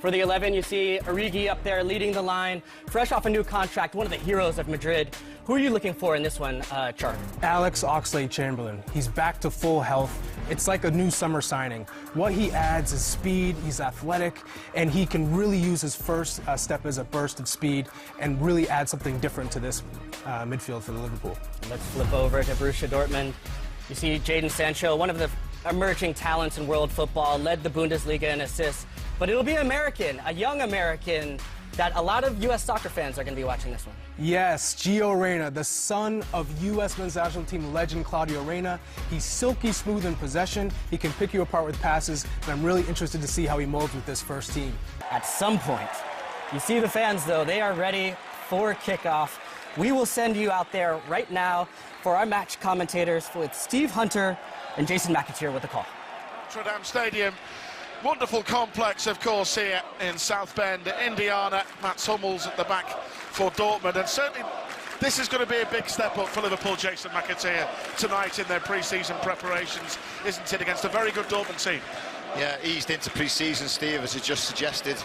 For the 11, you see Origi up there leading the line, fresh off a new contract, one of the heroes of Madrid. Who are you looking for in this one, Chart? Alex Oxlade-Chamberlain. He's back to full health. It's like a new summer signing. What he adds is speed, he's athletic, and he can really use his first step as a burst of speed and really add something different to this midfield for the Liverpool. Let's flip over to Borussia Dortmund. You see Jadon Sancho, one of the emerging talents in world football, led the Bundesliga in assists. But it'll be an American, a young American, that a lot of U.S. soccer fans are going to be watching this one. Yes, Gio Reyna, the son of U.S. men's national team legend Claudio Reyna. He's silky smooth in possession. He can pick you apart with passes, and I'm really interested to see how he molds with this first team. At some point, you see the fans, though, they are ready for kickoff. We will send you out there right now for our match commentators with Steve Hunter and Jason McAteer with the call. Notre Dame Stadium. Wonderful complex, of course, here in South Bend, Indiana. Mats Hummels at the back for Dortmund, and certainly this is going to be a big step up for Liverpool, Jason McAteer, tonight in their pre-season preparations, isn't it, against a very good Dortmund team? Yeah, eased into pre-season, Steve, as you just suggested,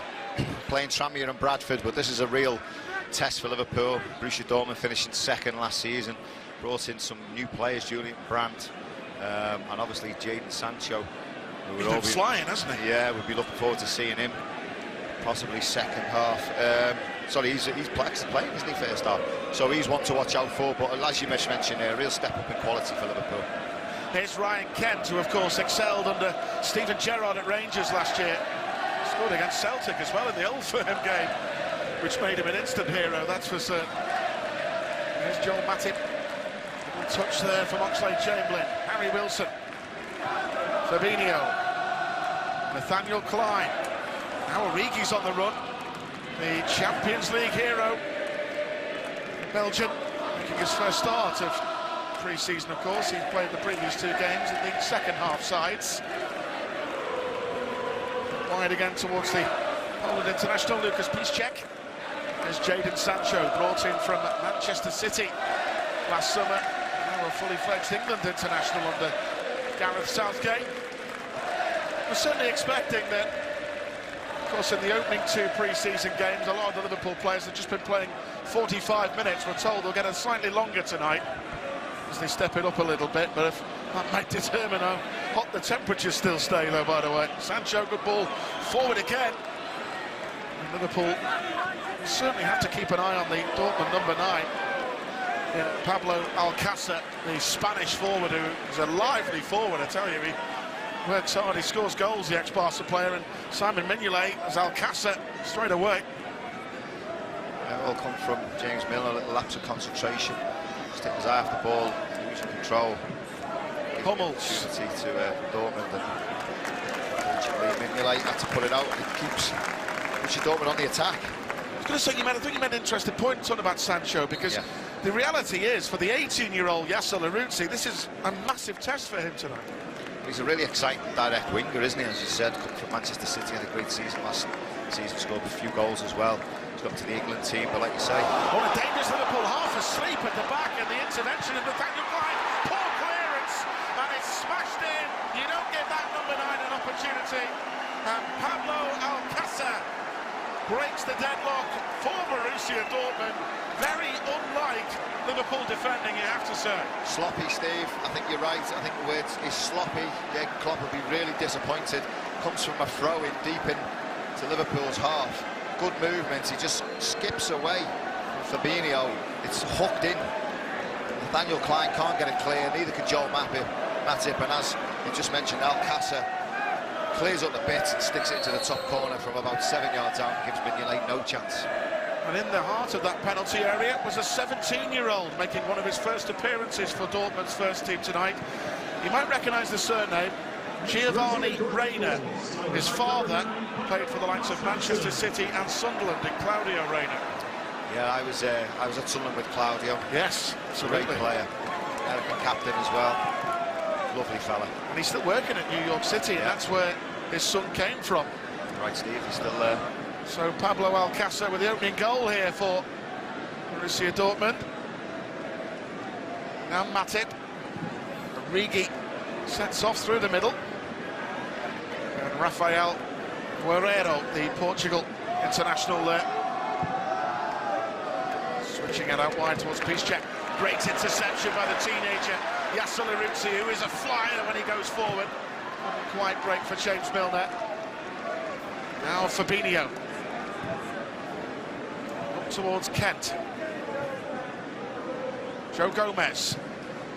playing Tranmere and Bradford, but this is a real test for Liverpool. Borussia Dortmund finishing second last season, brought in some new players, Julian Brandt, and obviously Jadon Sancho. He's been flying, hasn't he? Yeah, we'll be looking forward to seeing him, possibly second half. Sorry, he's playing, isn't he, first half? So he's one to watch out for, but as you mentioned, a real step up in quality for Liverpool. Here's Ryan Kent, who of course excelled under Steven Gerrard at Rangers last year. Scored against Celtic as well in the Old Firm game, which made him an instant hero, that's for certain. Here's Joel Matip. Good touch there from Oxlade-Chamberlain. Harry Wilson. Fabinho, Nathaniel Klein, now Origi's on the run, the Champions League hero, Belgium, making his first start of pre-season, of course. He's played the previous two games in the second half sides. Wide again towards the Poland international, Lucas Piszczek. There's Jadon Sancho, brought in from Manchester City last summer, now a fully fledged England international under Gareth Southgate. We're certainly expecting that, of course, in the opening two pre-season games, a lot of the Liverpool players have just been playing 45 minutes. We're told they'll get a slightly longer tonight as they step it up a little bit, but if that might determine how hot the temperatures still stay, though, by the way. Sancho, good ball, forward again. And Liverpool certainly have to keep an eye on the Dortmund number 9. Yeah, Pablo Alcácer, the Spanish forward, who is a lively forward, I tell you. He works hard, he scores goals, the ex-Barca player, and Simon Mignolet as Alcácer straight away. It all come from James Milner, a little lapse of concentration. Stick his eye off the ball, losing control. Hummels. Opportunity to Dortmund, and unfortunately Mignolet had to put it out, and it keeps Borussia Dortmund on the attack. I was going to say, I think you made an interesting point talking about Sancho, because the reality is, for the 18-year-old Yasser Larouci, this is a massive test for him tonight. He's a really exciting direct winger, isn't he? As you said, coming from Manchester City, had a great season last season, scored a few goals as well. He's got to the England team, but like you say... Oh, a dangerous Liverpool, half asleep at the back, and the intervention of Nathaniel Klein. Poor clearance, and it's smashed in. You don't give that number 9 an opportunity. And Pablo Alcácer breaks the deadlock for Borussia Dortmund. Very unlike Liverpool defending, you have to say. Sloppy, Steve. I think you're right. I think the word is sloppy. Jürgen Klopp will be really disappointed. Comes from a throw-in deep into Liverpool's half. Good movement. He just skips away from Fabinho. It's hooked in. Nathaniel Klein can't get it clear. Neither can Joel Matip. And as you just mentioned, Alcácer clears up the bits and sticks it into the top corner from about 7 yards out and gives Mignolet no chance. And in the heart of that penalty area was a 17-year-old making one of his first appearances for Dortmund's first team tonight. You might recognise the surname, Giovanni Reyna. His father played for the likes of Manchester City and Sunderland, and Claudio Reyna. Yeah, I was at Sunderland with Claudio. Yes, absolutely. Great player, American captain as well. Lovely fella. And he's still working at New York City, and that's where his son came from. Right, Steve, he's still there. So Pablo Alcácer with the opening goal here for Borussia Dortmund. Now Matip. Origi sets off through the middle. And Rafael Guerrero, the Portugal international there. Switching it out wide towards Piszczek. Great interception by the teenager, Liverpool, who is a flyer when he goes forward. Not quite break for James Milner. Now Fabinho. Up towards Kent. Joe Gomez.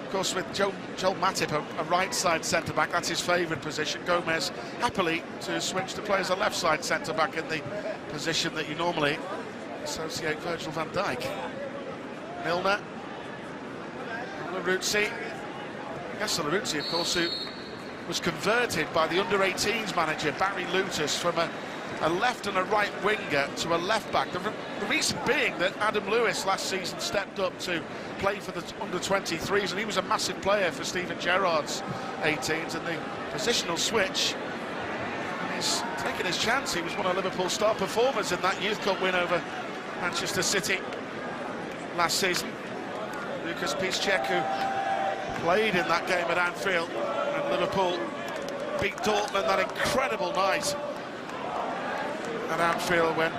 Of course, with Joel Matip, a right-side centre-back, that's his favourite position. Gomez happily to switch to play as a left-side centre-back in the position that you normally associate Virgil van Dijk. Milner. Liverpool. Yes, Liverpool, of course, who was converted by the under-18s manager, Barry Lutus, from a left and a right winger to a left-back. The reason being that Adam Lewis last season stepped up to play for the under-23s, and he was a massive player for Steven Gerrard's 18s, and the positional switch, and he's taken his chance. He was one of Liverpool's star performers in that Youth Cup win over Manchester City last season. Lucas Piszczek, who played in that game at Anfield, and Liverpool beat Dortmund that incredible night at Anfield when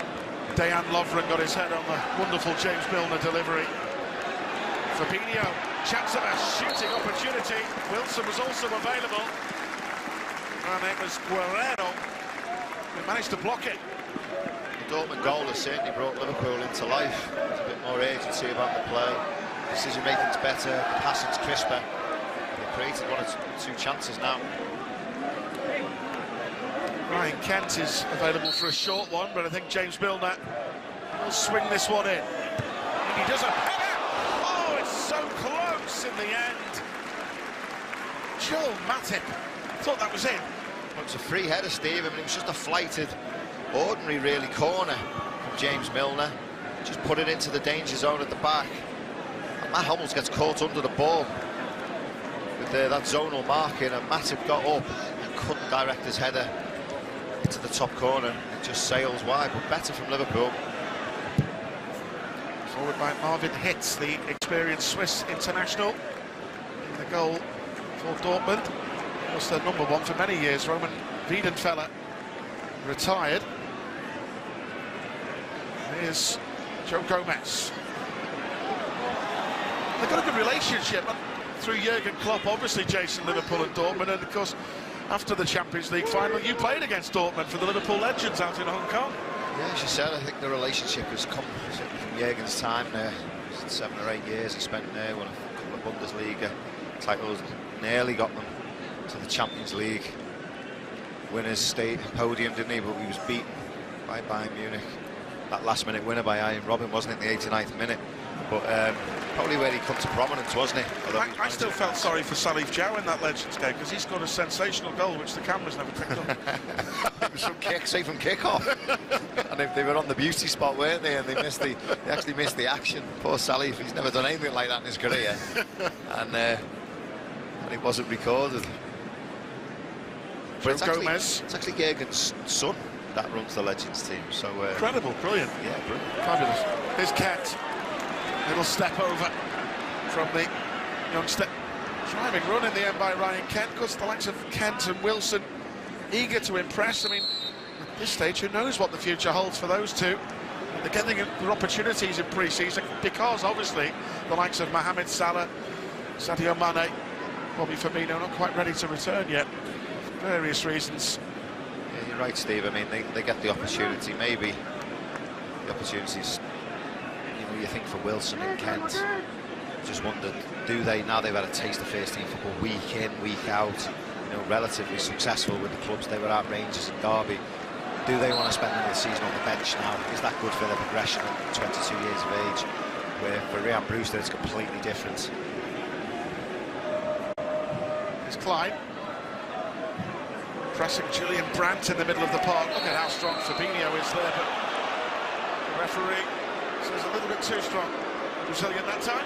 Dejan Lovren got his head on the wonderful James Milner delivery. Fabinho, chance of a shooting opportunity. Wilson was also available, and it was Guerrero who managed to block it. The Dortmund goal has certainly brought Liverpool into life. There's a bit more agency about the play. Decision making's better, the passing's crisper. They've created one or two chances now. Ryan Kent is available for a short one, but I think James Milner will swing this one in. And he does a header! Oh, it's so close in the end. Joel Matip thought that was in. Well, it's a free header, Steve. I mean, it was just a flighted, ordinary, really, corner from James Milner. Just put it into the danger zone at the back. And Matt Hummels gets caught under the ball with that zonal marking, and Matip got up and couldn't direct his header to the top corner. It just sails wide, but better from Liverpool. Forward by Marvin Hitz, the experienced Swiss international. The goal for Dortmund was their number one for many years. Roman Wiedenfeller retired. Here's Joe Gomez. They've got a good relationship through Jürgen Klopp, obviously, Jason, Liverpool and Dortmund, and of course after the Champions League final you played against Dortmund for the Liverpool Legends out in Hong Kong. Yeah, as you said, I think the relationship has come from Jürgen's time there. 7 or 8 years he spent there, won a couple of Bundesliga titles, nearly got them to the Champions League winners state podium, didn't he? But he was beaten by Bayern Munich. That last-minute winner by Ian Robin, wasn't it, in the 89th minute? But probably where he come to prominence, wasn't he? I still felt sorry for Salif Diao in that Legends game, because he scored a sensational goal which the cameras never picked up. It was from kick-off. And they were on the beauty spot, weren't they? And they actually missed the action. Poor Salif, he's never done anything like that in his career. and it wasn't recorded. But it's actually Jürgen's son that runs the Legends team. So incredible, brilliant. Yeah, brilliant. Fabulous. Here's Kent. Little step over from the youngster. Driving run in the end by Ryan Kent. Because the likes of Kent and Wilson eager to impress. I mean, at this stage, who knows what the future holds for those two? They're getting their opportunities in pre-season because, obviously, the likes of Mohamed Salah, Sadio Mane, Bobby Firmino not quite ready to return yet for various reasons. Yeah, you're right, Steve. I mean, they get the opportunity. Maybe the opportunities, you think for Wilson and Kent, just wondered, do they, now they've had a taste of first team football week in, week out, relatively successful with the clubs they were at, Rangers and Derby, do they want to spend another season on the bench now? Is that good for their progression at 22 years of age? Where for Rhian Brewster it's completely different. It's Klein pressing Julian Brandt in the middle of the park. Look at how strong Fabinho is there, but the referee says a little bit too strong. Brazilian that time.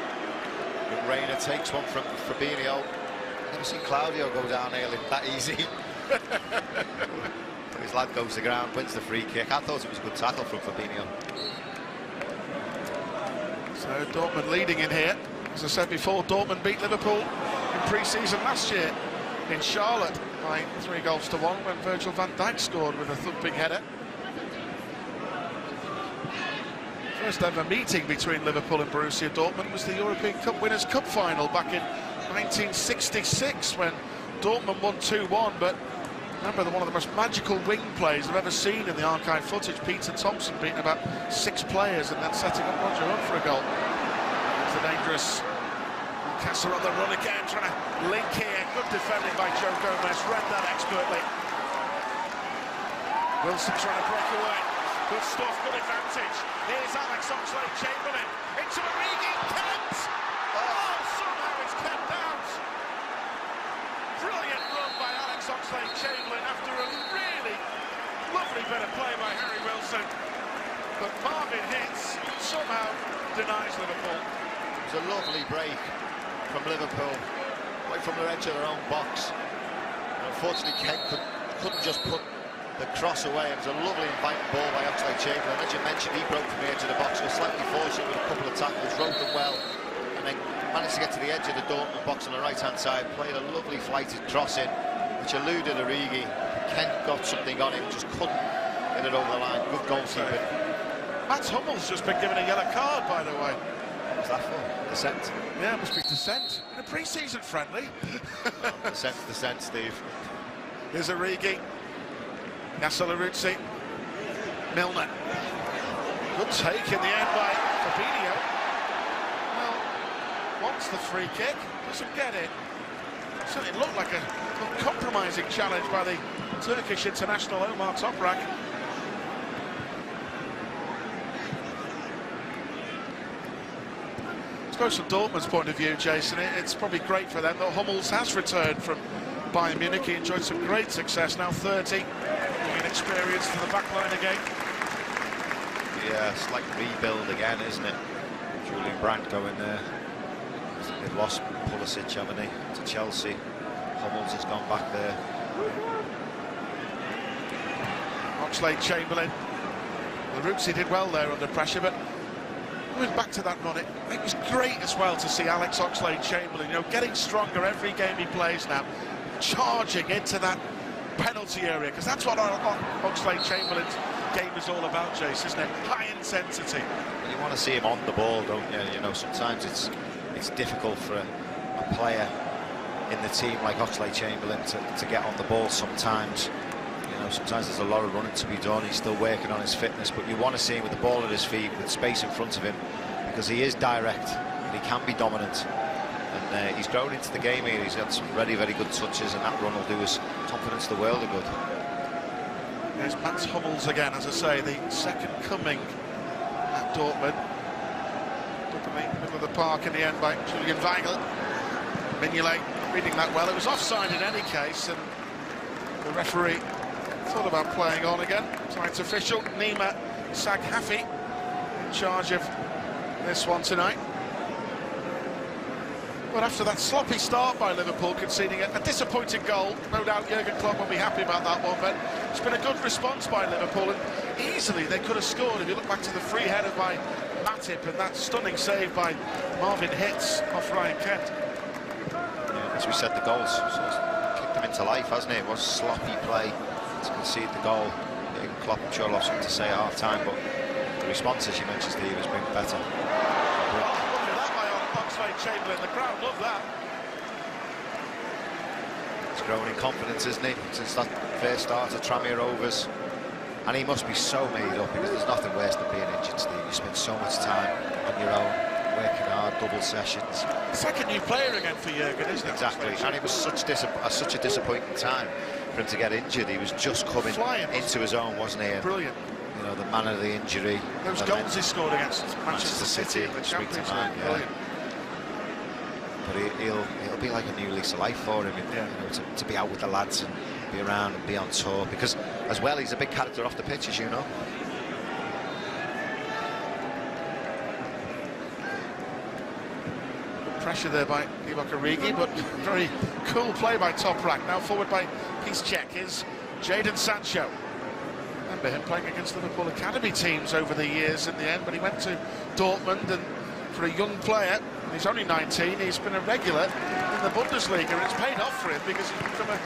Good Reina takes one from Fabinho. I've never seen Claudio go down early that easy. His lad goes to the ground, wins the free kick. I thought it was a good tackle from Fabinho. So Dortmund leading in here. As I said before, Dortmund beat Liverpool in pre-season last year in Charlotte. by 3-1 when Virgil van Dijk scored with a thumping header. First ever meeting between Liverpool and Borussia Dortmund was the European Cup Winners' Cup final back in 1966 when Dortmund won 2-1, but remember one of the most magical wing plays I've ever seen in the archive footage. Peter Thompson beating about 6 players and then setting up Roger Hunt for a goal. It's the dangerous Alcácer on the run again, trying to link here. Good defending by Joe Gomez, read that expertly. Wilson trying to break away. Good stuff, good advantage. Here's Alex Oxlade-Chamberlain into Origi, Kent! Oh, somehow it's kept out. Brilliant run by Alex Oxlade-Chamberlain after a really lovely bit of play by Harry Wilson. But Marvin Hitz somehow denies Liverpool. It was a lovely break from Liverpool, right from the edge of their own box. And unfortunately, Kent couldn't just put the cross away. It was a lovely inviting ball by Oxlade-Chamberlain. As you mentioned, he broke from the edge of the box, was slightly fortunate with a couple of tackles, wrote them well, and then managed to get to the edge of the Dortmund box on the right-hand side, played a lovely flighted cross in, which eluded Origi. Kent got something on him, just couldn't get it over the line. Good goalkeeping. Mats Hummels just been given a yellow card, by the way. What was that for? Dissent? Yeah, it must be dissent. In a pre-season friendly. Dissent, Steve. Here's Origi. Gassel-Aruzzi, Milner. Good take in the end by Fabinho. Well, wants the free kick, doesn't get it. Certainly looked like a compromising challenge by the Turkish international Omar Toprak. I suppose from Dortmund's point of view, Jason, it's probably great for them that Hummels has returned from Bayern Munich. He enjoyed some great success, now 30. Experience to the back line again. Yeah, it's like rebuild again, isn't it? Julian Brandt going there. They've lost Pulisic, haven't they, to Chelsea. Hummels has gone back there. Oxlade-Chamberlain. Aruzzi did well there under pressure, but going back to that run, it was great as well to see Alex Oxlade-Chamberlain, you know, getting stronger every game he plays now, charging into that penalty area, because that's what Oxlade-Chamberlain's game is all about, Jace, isn't it? High intensity. You want to see him on the ball, don't you? You know, sometimes it's difficult for a player in the team like Oxlade-Chamberlain to get on the ball sometimes. You know, sometimes there's a lot of running to be done. He's still working on his fitness, but you want to see him with the ball at his feet, with space in front of him, because he is direct and he can be dominant. And he's grown into the game here. He's had some very, very good touches, and that run will do his confidence the world of good. There's Mats Hummels again, as I say, the second coming at Dortmund. Up in the middle of the park in the end by Julian Weigl. Mignolet reading that well. It was offside in any case, and the referee thought about playing on again. Tonight's official, Nima Saghafi, in charge of this one tonight. But after that sloppy start by Liverpool, conceding a disappointing goal, no doubt Jürgen Klopp will be happy about that one, but it's been a good response by Liverpool, and easily they could have scored if you look back to the free header by Matip and that stunning save by Marvin Hitz off Ryan Kent. Yeah, as we said, the goals kicked them into life, hasn't it? It was sloppy play to concede the goal. Jürgen Klopp, I'm sure, will have something to say at half-time, but the response, as you mentioned, Steve, has been better. Chamberlain, the crowd love that. He's grown in confidence, isn't he, since that first start at Tranmere Rovers, and he must be so made up, because there's nothing worse than being injured, Steve. You spend so much time on your own, working hard, double sessions. It's like a new player again for Jürgen, isn't it? Exactly, and it was such a disappointing time for him to get injured. He was just coming into his own, wasn't he? And, brilliant. You know, the man of the injury. Those goals he scored against Manchester City in the Champions League, brilliant. But it'll be like a new lease of life for him, you know, to be out with the lads and be around and be on tour, because as well he's a big character off the pitch, as you know. Pressure there by Divock Origi, but very cool play by Toprak. Now forward by Piszczek is Jadon Sancho. Remember him playing against Liverpool academy teams over the years in the end, but he went to Dortmund, and for a young player, he's only 19, he's been a regular in the Bundesliga, and it's paid off for him because he's become a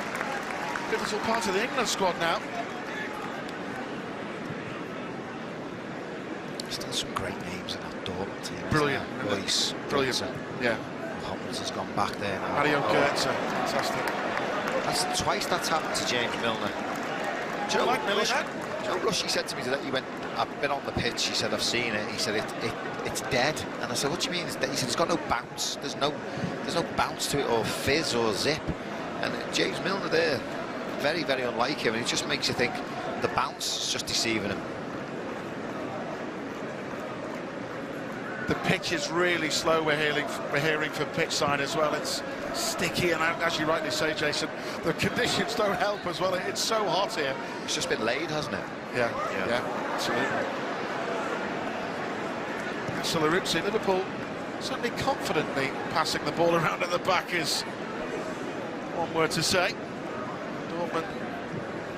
pivotal part of the England squad now. Still some great names in that Dortmund team. Brilliant. Royce, Brilliant. Yeah. Hummels has gone back there now. Mario Götze, fantastic. That's twice that's happened to James Milner. Do you like Milner? Joe Rushy said to me today, he went, I've been on the pitch, he said, I've seen it, he said, it's dead. And I said, what do you mean it's dead? He said, it's got no bounce, there's no bounce to it, or fizz, or zip. And James Milner there, very, very unlike him, and it just makes you think the bounce is just deceiving him. The pitch is really slow, we're hearing from pitch side as well. It's sticky, and as you rightly say, Jason, the conditions don't help as well. It's so hot here. It's just been laid, hasn't it? Yeah, absolutely. Alcácer, Liverpool certainly confidently passing the ball around at the back is one word to say. Dortmund,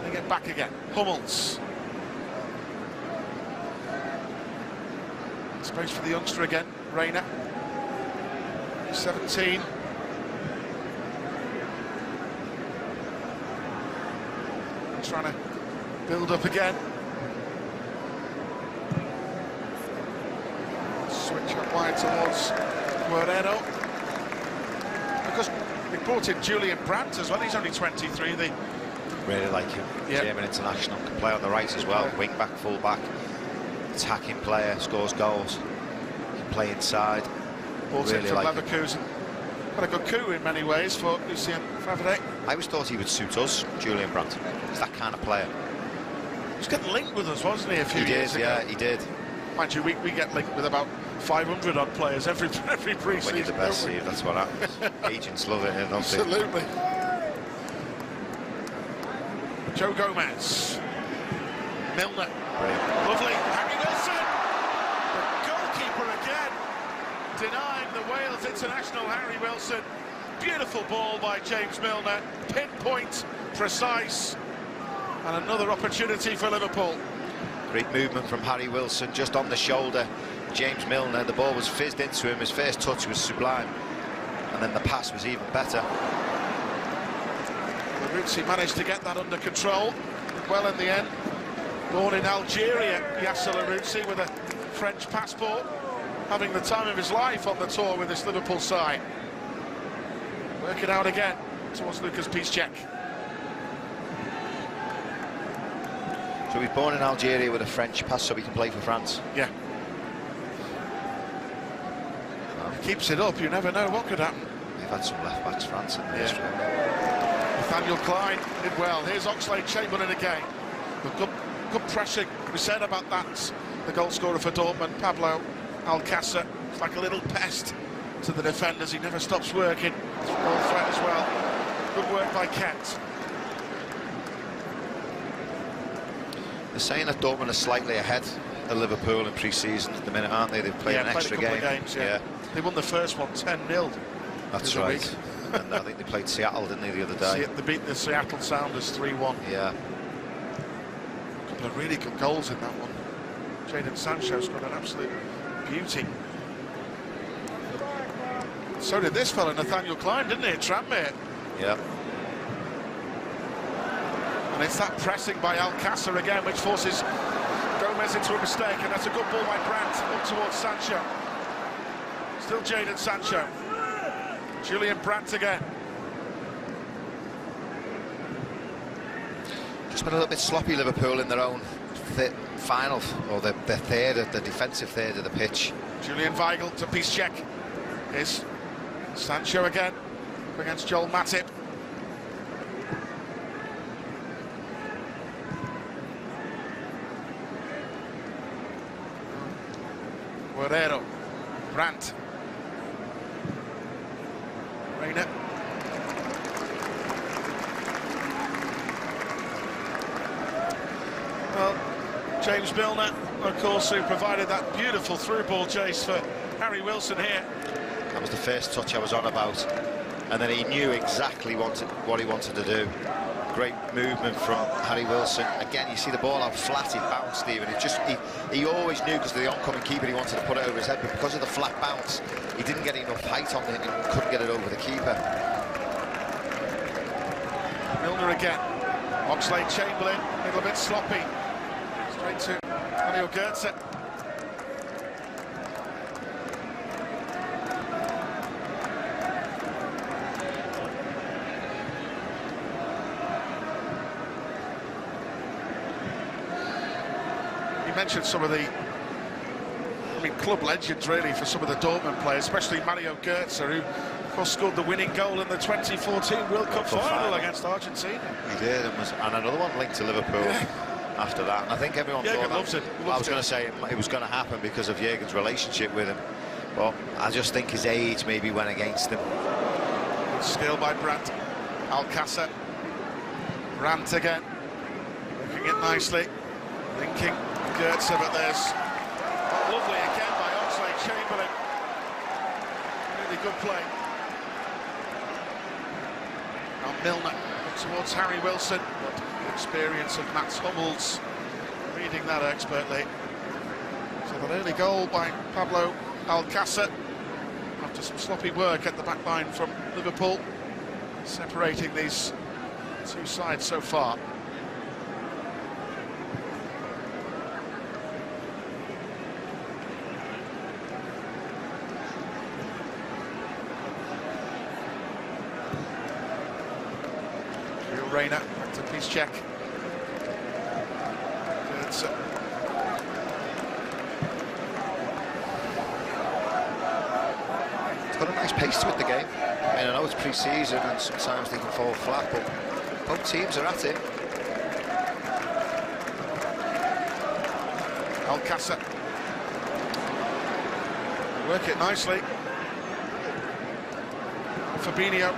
they get back again. Hummels. Space for the youngster again, Reyna. 17. Trying to build up again. Switch up wide towards Guerrero. Because we brought in Jürgen Brandt as well, he's only 23. They really like him. Yep. German international, can play on the right as well, wing back, full back. Attacking player, scores goals, can play inside. Bought really in from like Leverkusen. Got a good coup in many ways for Lucien Favre. I always thought he would suit us, Julian Brandt. He's that kind of player. He was getting linked with us, wasn't he, a few years ago? Yeah, he did. Mind you, we get linked with about 500 odd players every pre-season. When you're the best, Steve, that's what happens. Agents love it, don't they? Absolutely. Joe Gomez. Milner. Brilliant. Lovely. Harry Wilson. The goalkeeper again. Denying the Wales international, Harry Wilson. Beautiful ball by James Milner. Pinpoint, precise. And another opportunity for Liverpool. Great movement from Harry Wilson, just on the shoulder. James Milner, the ball was fizzed into him. His first touch was sublime. And then the pass was even better. Borussia managed to get that under control. Well in the end. Born in Algeria, Yasser Larrouzi, with a French passport, having the time of his life on the tour with this Liverpool side. Work it out again towards Lucas Piszczek. So he's born in Algeria with a French pass, so he can play for France. Yeah. He keeps it up, you never know what could happen. They've had some left-backs, France, in the history. Nathaniel Klein did well. Here's Oxlade-Chamberlain again. Good pressing. We said about that. The goal scorer for Dortmund, Pablo Alcácer. It's like a little pest to the defenders. He never stops working. Ball threat as well. Good work by Kent. They're saying that Dortmund are slightly ahead of Liverpool in pre-season at the minute, aren't they? They've played an extra a couple game. Of games, yeah. They won the first one 10-0. That's right. And I think they played Seattle, didn't they, the other day? They beat the Seattle Sounders 3-1. Yeah. A couple of really good goals in that one. Jadon Sancho scored an absolute beauty. So did this fella, Nathaniel Klein, didn't he? Tranmere. Yeah. And it's that pressing by Alcácer again, which forces Gomez into a mistake, and that's a good ball by Brandt up towards Sancho. Still Jadon Sancho. Julian Brandt again. Just been a little bit sloppy, Liverpool, in their own final, or the defensive third of the pitch. Julian Weigl to Piszczek. Here's Sancho again, up against Joel Matip. Guerrero. Brandt. Reyna. Well, James Milner, of course, who provided that beautiful through ball chase for Harry Wilson here. That was the first touch I was on about, and then he knew exactly what he wanted to do. Great movement from Harry Wilson. Again, you see the ball out flat, it bounced, Stephen. It just, he always knew, because of the oncoming keeper, he wanted to put it over his head, but because of the flat bounce, he didn't get enough height on it and couldn't get it over the keeper. Milner again. Oxlade-Chamberlain, a little bit sloppy. Straight to Alcácer. You mentioned some of the, club legends really for some of the Dortmund players, especially Mario Götze, who of course scored the winning goal in the 2014 World Cup final against Argentina. He did, and another one linked to Liverpool after that. And I think everyone thought loves it. I was going to say it was going to happen because of Jürgen's relationship with him, but I just think his age maybe went against him. Good skill by Brandt. Alcácer. Brandt again. Looking it nicely. Linking Götze, but there's lovely again by Oxlade-Chamberlain. Really good play. Now Milner towards Harry Wilson. The experience of Mats Hummels reading that expertly. So an early goal by Pablo Alcácer after some sloppy work at the back line from Liverpool, separating these two sides so far. Reina, back to Piszczek. It's got a nice pace to it, the game. I mean, I know it's pre-season and sometimes they can fall flat, but both teams are at it. Alcácer. Work it nicely. Fabinho.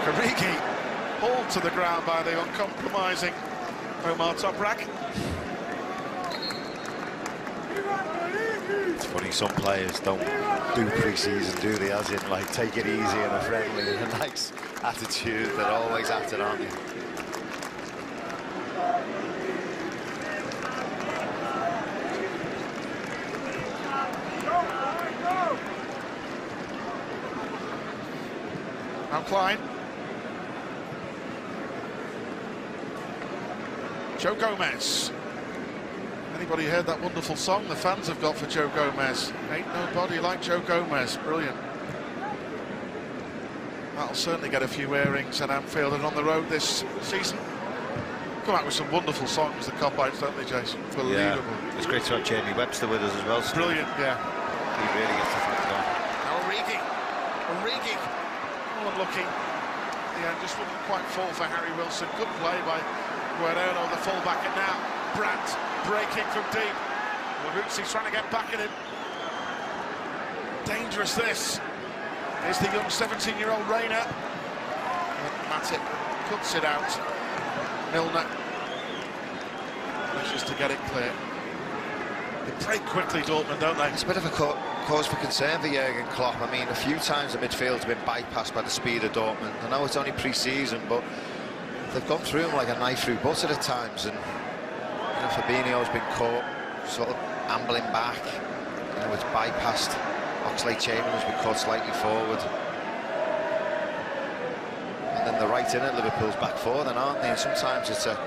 Origi hauled to the ground by the uncompromising Omar Toprak. It's funny, some players don't do pre-season, do they? As in, like, take it easy and a friendly and a nice attitude. They're always at it, aren't they? Now Klein. Joe Gomez. Anybody heard that wonderful song the fans have got for Joe Gomez? Ain't nobody like Joe Gomez. Brilliant. That'll certainly get a few earrings at Anfield and on the road this season. Come out with some wonderful songs, the cop-outs, don't they, Jason? Unbelievable. Yeah. It's great to have Jamie Webster with us as well. Steve. Brilliant, yeah. He really gets the factor on. Now Origi. Oh, unlucky. Yeah, just wouldn't quite fall for Harry Wilson. Good play by Guerrero, the fullback, and now Brandt breaking from deep. Larucci's trying to get back at him. Dangerous this. Here's the young 17-year-old Reina. Matip cuts it out. Milner manages to get it clear. They break quickly, Dortmund, don't they? It's a bit of a cause for concern for Jürgen Klopp. I mean, a few times the midfield's been bypassed by the speed of Dortmund. I know it's only pre-season, but they've gone through him like a knife through butter at times, and Fabinho's been caught sort of ambling back. It's bypassed. Oxlade-Chamberlain's been caught slightly forward. And then they're right in it, Liverpool's back four then, aren't they? And sometimes it's a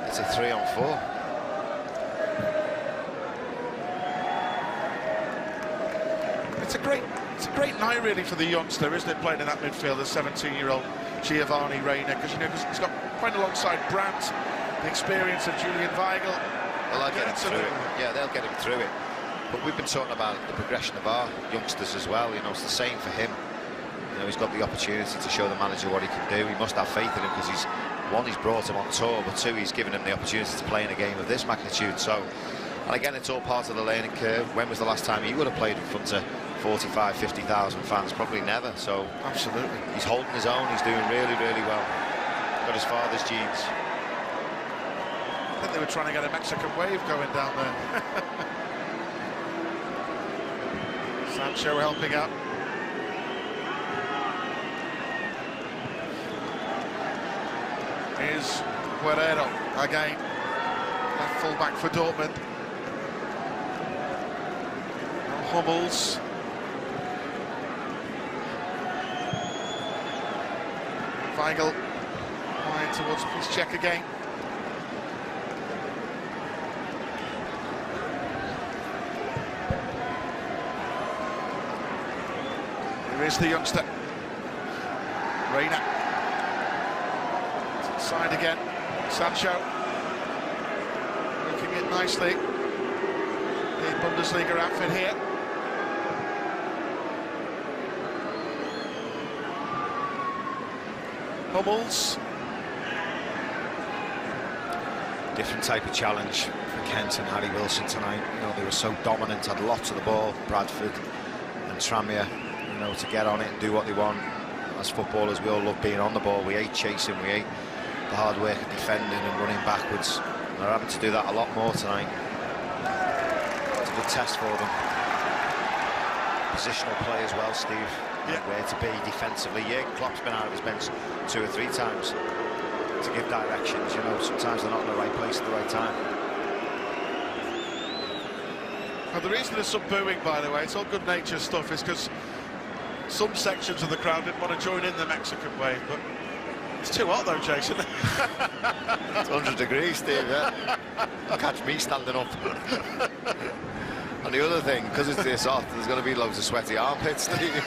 3-on-4. It's a great night really for the youngster, isn't it, playing in that midfield, the 17-year-old Giovanni Reina, because he's got quite alongside Brandt, the experience of Julian Weigl. Well, they'll get him through it. Yeah, they'll get him through it. But we've been talking about the progression of our youngsters as well. It's the same for him. He's got the opportunity to show the manager what he can do. He must have faith in him because he's brought him on tour, but two, he's given him the opportunity to play in a game of this magnitude. So, and again, it's all part of the learning curve. When was the last time he would have played in front of 45, 50,000 fans? Probably never. So absolutely, he's holding his own. He's doing really, really well. Got his father's genes. I think they were trying to get a Mexican wave going down there. Sancho helping out. Here's Guerrero again, left full back for Dortmund. Now Hummels. Weigl wide towards Piszczek again. Here is the youngster. Reina. Side again. Sancho. Looking it nicely. The Bundesliga outfit here. Hummels. Different type of challenge for Kent and Harry Wilson tonight. You know, they were so dominant, had lots of the ball, Bradford and Tranmere, you know, to get on it and do what they want. As footballers, we all love being on the ball. We hate chasing, we hate the hard work of defending and running backwards. They're having to do that a lot more tonight. It's a good test for them. Positional play as well, Steve. Yeah. Where to be defensively. Jürgen Klopp's been out of his bench 2 or 3 times to give directions. You know, sometimes they're not in the right place at the right time. Now, the reason there's some booing, by the way, it's all good-natured stuff, is because some sections of the crowd didn't want to join in the Mexican wave, but it's too hot though, Jason. It's 100 degrees, Steve, yeah. Catch me standing up. And the other thing, because it's this hot, there's going to be loads of sweaty armpits, Steve. You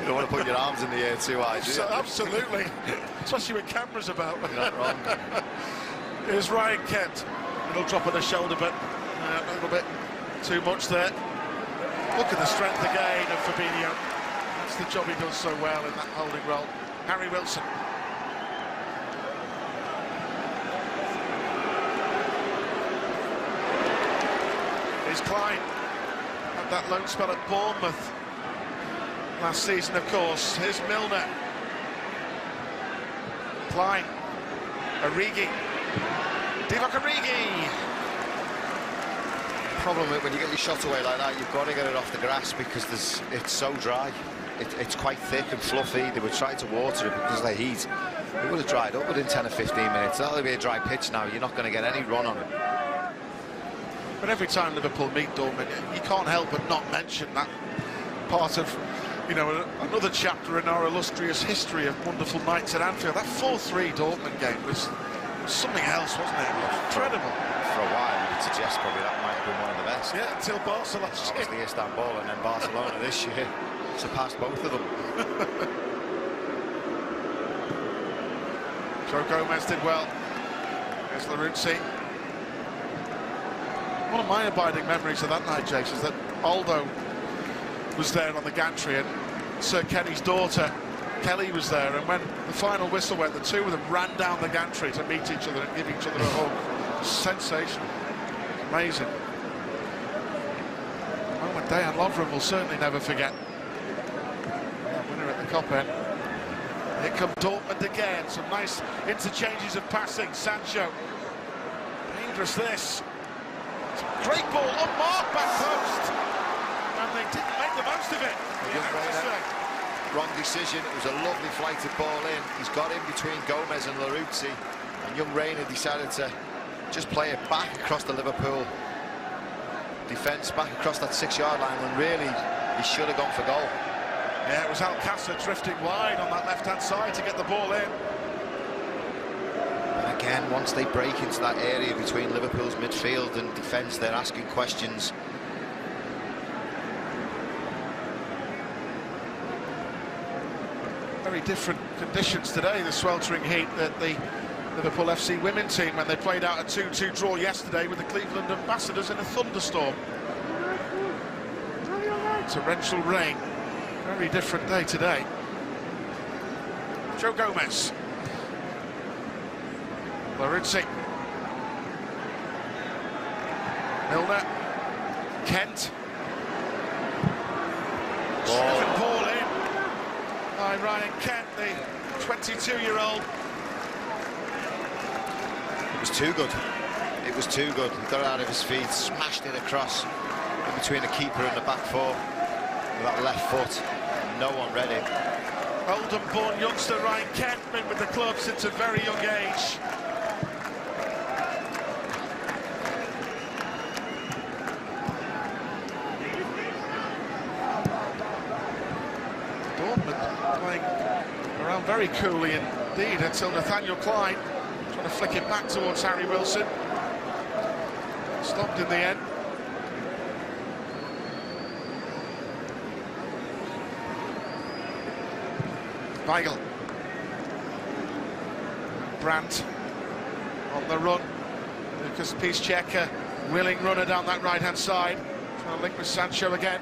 don't want to put your arms in the air too high, do you? Absolutely. Especially with cameras about. You're not wrong. Here's Ryan Kent. Little drop on the shoulder, but a little bit too much there. Look at the strength again of Fabinho. That's the job he does so well in that holding role. Harry Wilson. Here's Klein. Had that loan spell at Bournemouth last season, of course. Here's Milner. Klein. Origi. Divock Origi. Problem is when you get your shot away like that, you've got to get it off the grass because it's so dry. It's quite thick and fluffy. They were trying to water it because of the heat. It would have dried up within 10 or 15 minutes. That'll be a dry pitch now. You're not going to get any run on it. But every time Liverpool meet Dortmund, you can't help but not mention that part of, you know, another chapter in our illustrious history of wonderful nights at Anfield. That 4-3 Dortmund game was something else, wasn't it? Incredible. For a while, you could suggest probably that might have been one of the best. Yeah, until Barcelona. Obviously Istanbul and then Barcelona this year surpassed both of them. Joe Gomez did well. There's Laruzzi. One of my abiding memories of that night, James, is that Aldo was there on the gantry and Sir Kenny's daughter, Kelly, was there, and when the final whistle went, the two of them ran down the gantry to meet each other and give each other a hug. Sensational. Amazing. A moment Dejan Lovren will certainly never forget. Winner at the Cop end. Here come Dortmund again. Some nice interchanges of passing. Sancho. Dangerous this. Great ball, unmarked back post. And they didn't make the most of it. Wrong decision. It was a lovely flighted ball in. He's got in between Gomez and Laruzzi. And young Reina decided to just play it back across the Liverpool defence, back across that 6-yard line, when really he should have gone for goal. Yeah, it was Alcácer drifting wide on that left-hand side to get the ball in. And again, once they break into that area between Liverpool's midfield and defence, they're asking questions. Very different conditions today, the sweltering heat that the Liverpool FC women team when they played out a 2-2 draw yesterday with the Cleveland Ambassadors in a thunderstorm. Torrential rain. Very different day today. Joe Gomez. Laruzzi. Milner. Kent. Driven ball in by Ryan Kent, the 22-year-old. It was too good. It was too good. He got it out of his feet, smashed it across in between the keeper and the back four with that left foot. No one read it. Oldham-born youngster Ryan Kent, been with the club since a very young age. Dortmund playing for very coolly indeed until Nathaniel Klein trying to flick it back towards Harry Wilson. Stopped in the end. Weigl. Brandt on the run. Lucas Piszczek, willing runner down that right-hand side. Trying to link with Sancho again.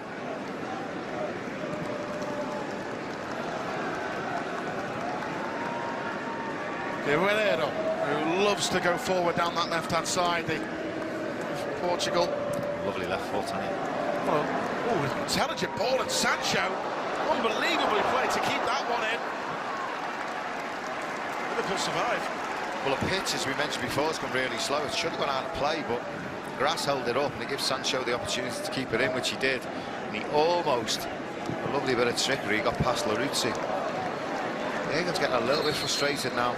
Guerrero, who loves to go forward down that left-hand side, Portugal. Lovely left foot, hasn't he? Oh, intelligent ball, and Sancho, unbelievably played to keep that one in. Liverpool survive. Well, the pitch, as we mentioned before, has come really slow. It should have gone out of play, but grass held it up, and it gives Sancho the opportunity to keep it in, which he did. And he almost, a lovely bit of trickery, he got past Laruzzi. Egan's getting a little bit frustrated now.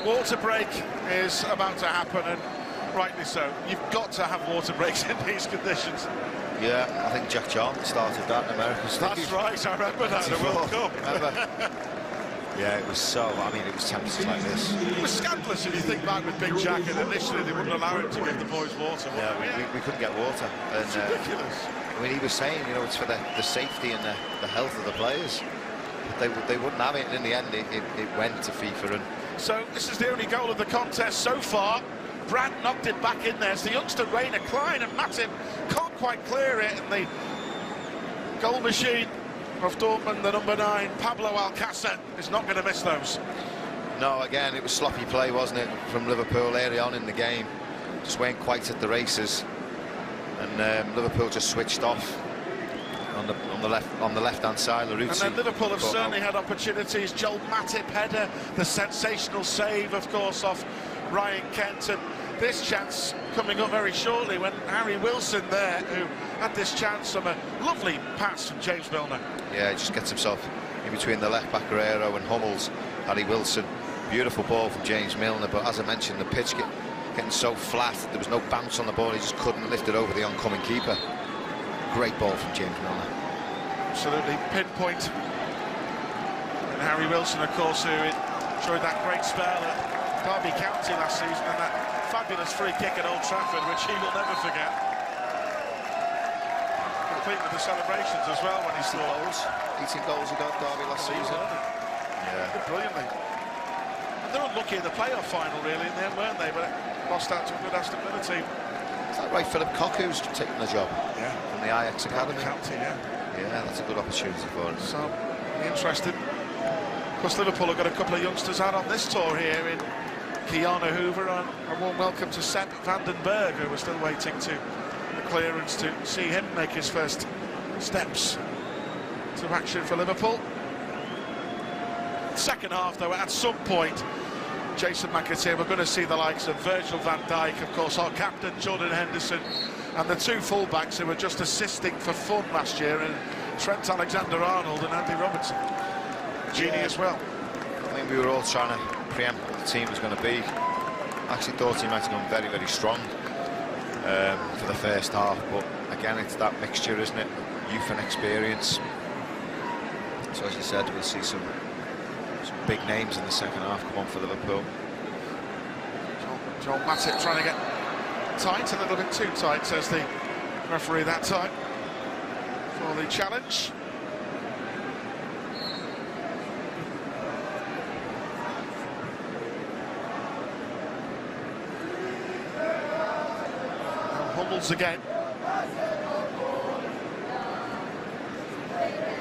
Water break is about to happen, and rightly so. You've got to have water breaks in these conditions. Yeah, I think Jack Jarman started that in America. That's right, I remember that in the World Cup. Yeah, it was so, I mean, it was temperatures like this. It was scandalous if you think back with Big Jack, and initially they wouldn't allow him to give the boys water. Yeah, we couldn't get water. And, it's ridiculous. I mean, he was saying, you know, it's for the safety and the health of the players. But they wouldn't have it, and in the end it went to FIFA. And so this is the only goal of the contest so far. Brandt knocked it back in there. It's the youngster Rainer Klein, and Matip can't quite clear it, and the goal machine of Dortmund, the number 9, Pablo Alcácer, is not going to miss those. No, again, it was sloppy play, wasn't it, from Liverpool early on in the game. Just weren't quite at the races, and Liverpool just switched off on the left-hand side. Laruzzi. And then Liverpool have certainly had opportunities. Joel Matip header, the sensational save, of course, off Ryan Kent, and this chance coming up very shortly when Harry Wilson there, who had this chance from a lovely pass from James Milner. Yeah, he just gets himself in between the left-back Guerrero and Hummels. Harry Wilson, beautiful ball from James Milner, but as I mentioned, the pitch getting so flat, there was no bounce on the ball, he just couldn't lift it over the oncoming keeper. Great ball from James Milner. Absolutely pinpoint. And Harry Wilson, of course, who enjoyed that great spell at Derby County last season, and that fabulous free kick at Old Trafford, which he will never forget. Complete with the celebrations as well when he scored. 18 goals he got Derby last season. Yeah, brilliantly. And they're unlucky in the playoff final, really, in the end, weren't they? But lost out to a good Aston Villa team. Is that right, Philip Cock, who's taking the job? Yeah. From the Ajax Academy? County, yeah. Yeah, that's a good opportunity for him. So, interesting. Of course, Liverpool have got a couple of youngsters out on this tour here in Keanu Hoover, and a warm welcome to Sepp van den Berg, who we're still waiting to the clearance to see him make his first steps to action for Liverpool. Second half, though, at some point, Jason McAteer, we're going to see the likes of Virgil van Dijk, of course, our captain, Jordan Henderson, and the two fullbacks who were just assisting for fun last year, and Trent Alexander-Arnold and Andy Robertson. Genie as well. I mean, we were all trying to preempt what the team was going to be. I actually thought he might have gone very, very strong for the first half, but again, it's that mixture, isn't it? Youth and experience. So as you said, we'll see some big names in the second half come on for Liverpool. Joel Matip trying to get tight, a little bit too tight, says the referee that time, for the challenge. Now Hummels again.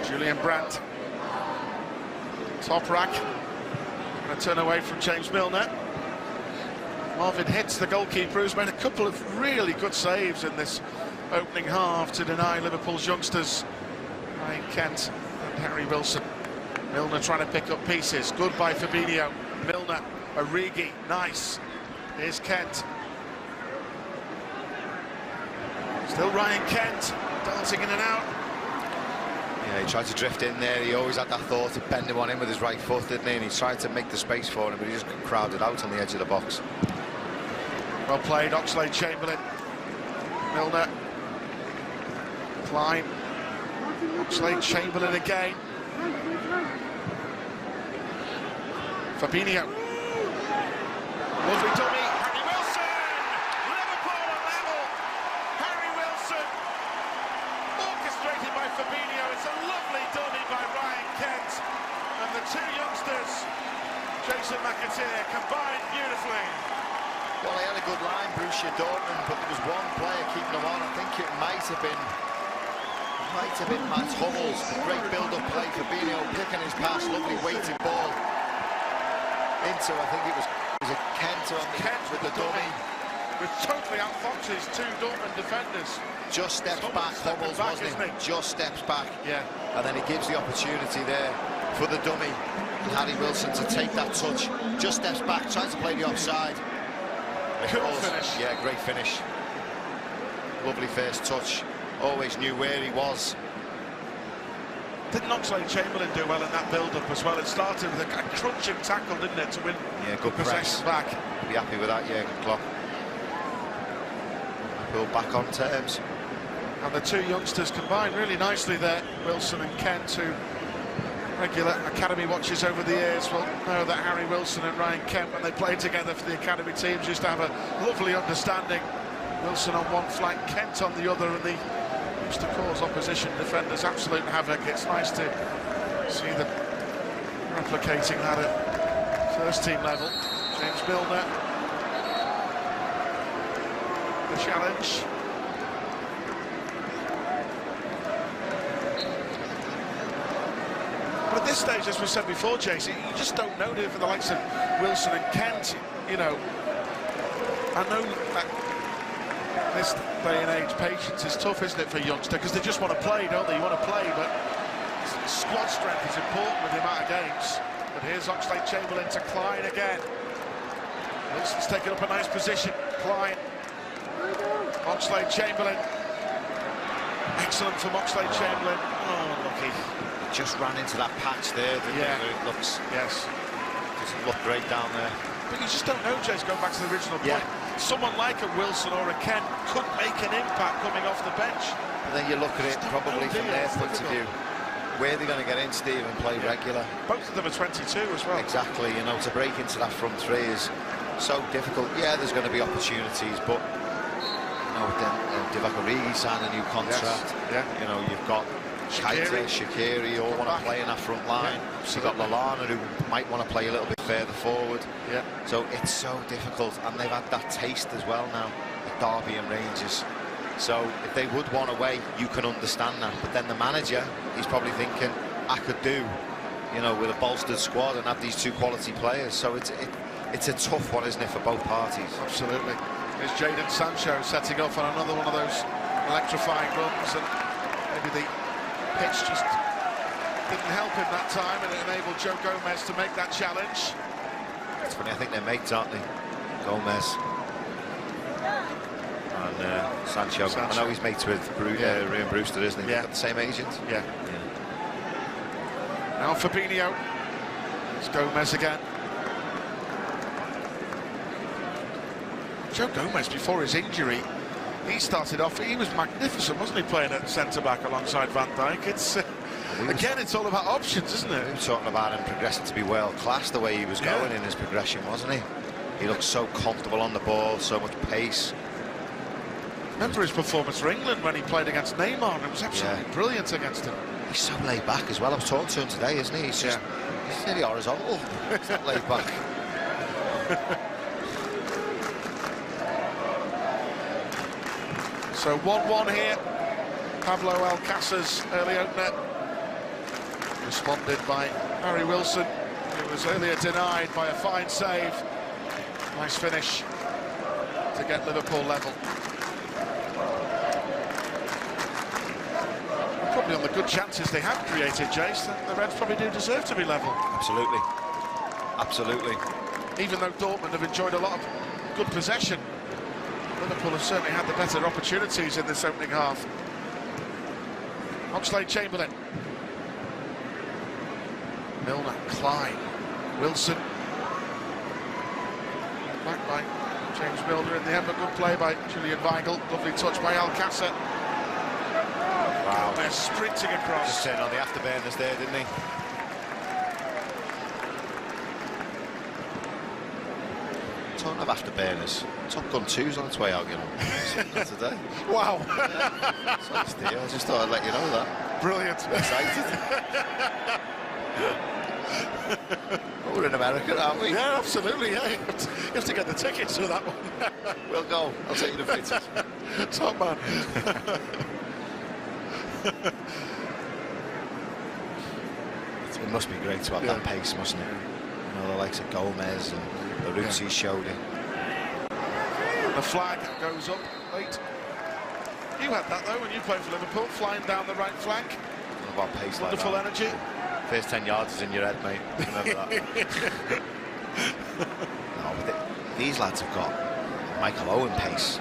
Julian Brandt. Top rack. Going to turn away from James Milner. Marvin hits the goalkeeper, who's made a couple of really good saves in this opening half to deny Liverpool's youngsters, Ryan Kent and Harry Wilson. Milner trying to pick up pieces. Good by Fabinho. Milner, Origi, nice. Here's Kent. Still Ryan Kent, dancing in and out. Yeah, he tried to drift in there. He always had that thought of bending one in with his right foot, didn't he? And he tried to make the space for him, but he just got crowded out on the edge of the box. Well played, Oxlade-Chamberlain. Milner. Klein. Oxlade-Chamberlain again. Fabinho. Lovely dummy. Harry Wilson! Liverpool are level. Harry Wilson. Orchestrated by Fabinho. It's a lovely dummy by Ryan Kent. And the two youngsters, Jason McAteer, combined beautifully. Well, they had a good line, Borussia Dortmund, but there was one player keeping them on. I think it might have been Mats Hummels. Great build-up play. Fabinho picking his pass, lovely weighted ball into, I think it was a Kent on with the dummy. With totally outfoxes two Dortmund defenders. Just steps back, Hummels, wasn't he? Just steps back. Yeah. And then he gives the opportunity there for the dummy, Harry Wilson, to take that touch. Just steps back, tries to play the offside. Cool finish. Yeah, great finish. Lovely first touch. Always knew where he was. Didn't Oxlade-Chamberlain do well in that build-up as well? It started with a crunching tackle, didn't it, to win good possession press. back. Be happy with that, Jürgen Klopp. Pull back on terms. And the two youngsters combined really nicely there, Wilson and Kent, who regular academy watchers over the years will know that Harry Wilson and Ryan Kent, when they played together for the academy teams, used to have a lovely understanding. Wilson on one flank, Kent on the other, and they used to cause opposition defenders absolute havoc. It's nice to see them replicating that at first team level. James Milner, the challenge. But at this stage, as we said before, Jason, you just don't know, for the likes of Wilson and Kent, you know. I know that this day and age, patience is tough, isn't it, for a youngster, because they just want to play, don't they? You want to play, but squad strength is important with the amount of games. But here's Oxlade-Chamberlain to Klein again. Wilson's taken up a nice position. Klein. Oxlade-Chamberlain. Excellent from Oxlade-Chamberlain. Oh, lucky. Just ran into that patch there, didn't Yeah. it? It looks, Yes. doesn't look great down there. But you just don't know, Jace, going back to the original point. Yeah. Someone like a Wilson or a Kent could make an impact coming off the bench. And then you look at it probably from their point of view. Where they're going to get in, Steve, and play regular. Both of them are 22 as well. Exactly, you know, to break into that front three is so difficult. Yeah, there's going to be opportunities, but you know, then Divock Origi signed a new contract. Yes. Yeah. You know, you've got Keita, Shaqiri, all want to play in that front line. Yeah, You've got Lallana, who might want to play a little bit further forward. Yeah. So it's so difficult, and they've had that taste as well now at Derby and Rangers. So if they would want away, you can understand that. But then the manager, he's probably thinking, I could do, you know, with a bolstered squad and have these two quality players. So it's a tough one, isn't it, for both parties? Absolutely. There's Jadon Sancho setting off on another one of those electrifying runs, and maybe the pitch just didn't help him that time, and it enabled Joe Gomez to make that challenge. It's funny, I think they're mates, aren't they? Gomez and Sancho. I know he's mates with Rhian Brewster, isn't he? Yeah. They've got the same agent. Yeah. Now Fabinho. It's Gomez again. Joe Gomez, before his injury, he started off, he was magnificent, wasn't he, playing at centre-back alongside Van Dijk? It's, again, it's all about options, isn't it? We were talking about him progressing to be world-class the way he was going in his progression, wasn't he? He looked so comfortable on the ball, so much pace. Remember his performance for England when he played against Neymar, and it was absolutely brilliant against him. He's so laid back as well. I was talking to him today, isn't he? He's just, he's nearly horizontal. He's not laid back. So 1-1 here. Pablo Alcácer's early opener. Responded by Harry Wilson, who was earlier denied by a fine save. Nice finish to get Liverpool level. Probably on the good chances they have created, Jace, the Reds probably do deserve to be level. Absolutely. Absolutely. Even though Dortmund have enjoyed a lot of good possession, Liverpool have certainly had the better opportunities in this opening half. Oxlade-Chamberlain. Milner, Klein, Wilson. Back by James Milner in the end, but good play by Julian Weigl. Lovely touch by Alcácer. Wow. They're sprinting across. Just turned on the afterburners there, didn't he? ton of afterburners. Top Gun 2's on its way out, you know. Today. Wow. Yeah. So I just thought I'd let you know that. Brilliant. I'm excited. Oh, we're in America, aren't we? Yeah, absolutely. Yeah, you have to get the tickets for that one. We'll go. I'll take you to Fitz. Top man. It must be great to have that pace, mustn't it? You know, the likes of Gomez and the routes he showed it. The flag goes up late. You had that though when you played for Liverpool, flying down the right flank. About pace like Wonderful that. energy. First 10 yards is in your head, mate. Remember that. No, but these lads have got Michael Owen pace. I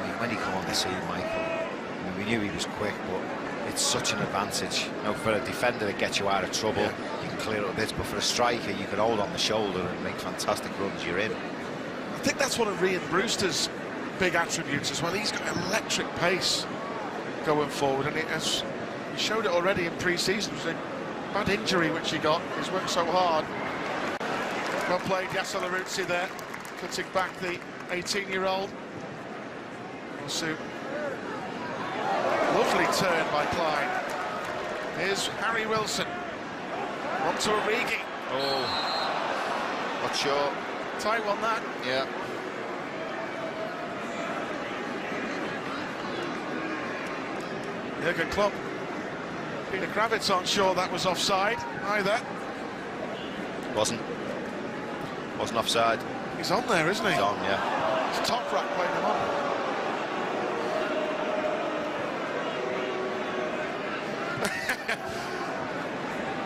mean, when he come on the scene, Michael, I mean, we knew he was quick, but it's such an advantage. You know, for a defender that gets you out of trouble, you can clear up bits, but for a striker, you can hold on the shoulder and make fantastic runs. You're in. I think that's one of Rhian Brewster's big attributes as well. He's got electric pace going forward, and he showed it already in pre-season. It was a bad injury which he got. He's worked so hard. Well played, Yasser Laruzzi there, cutting back the 18-year-old. Lovely turn by Klein. Here's Harry Wilson. On to Origi. Oh, not sure. Tight one that. Yeah. Jürgen Klopp. Peter Kravitz aren't sure that was offside either. Wasn't offside. He's on there, isn't he? He's on, yeah. It's Top Rat playing him on.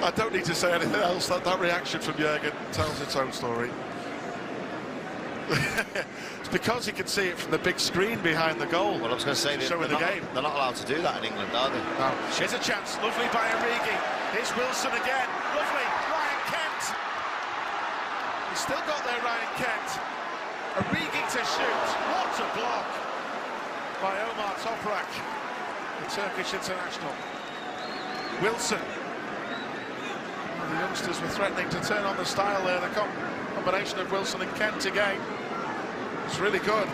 I don't need to say anything else. That reaction from Jürgen tells its own story. It's because he can see it from the big screen behind the goal. Well, I was going to say they're not allowed to do that in England, are they? No. Here's a chance. Lovely by Origi. Here's Wilson again. Lovely. Ryan Kent. He's still got there, Ryan Kent. Origi to shoot. What a block by Omar Toprak, the Turkish international. Wilson. Well, the youngsters were threatening to turn on the style there. The combination of Wilson and Kent again. It's really good.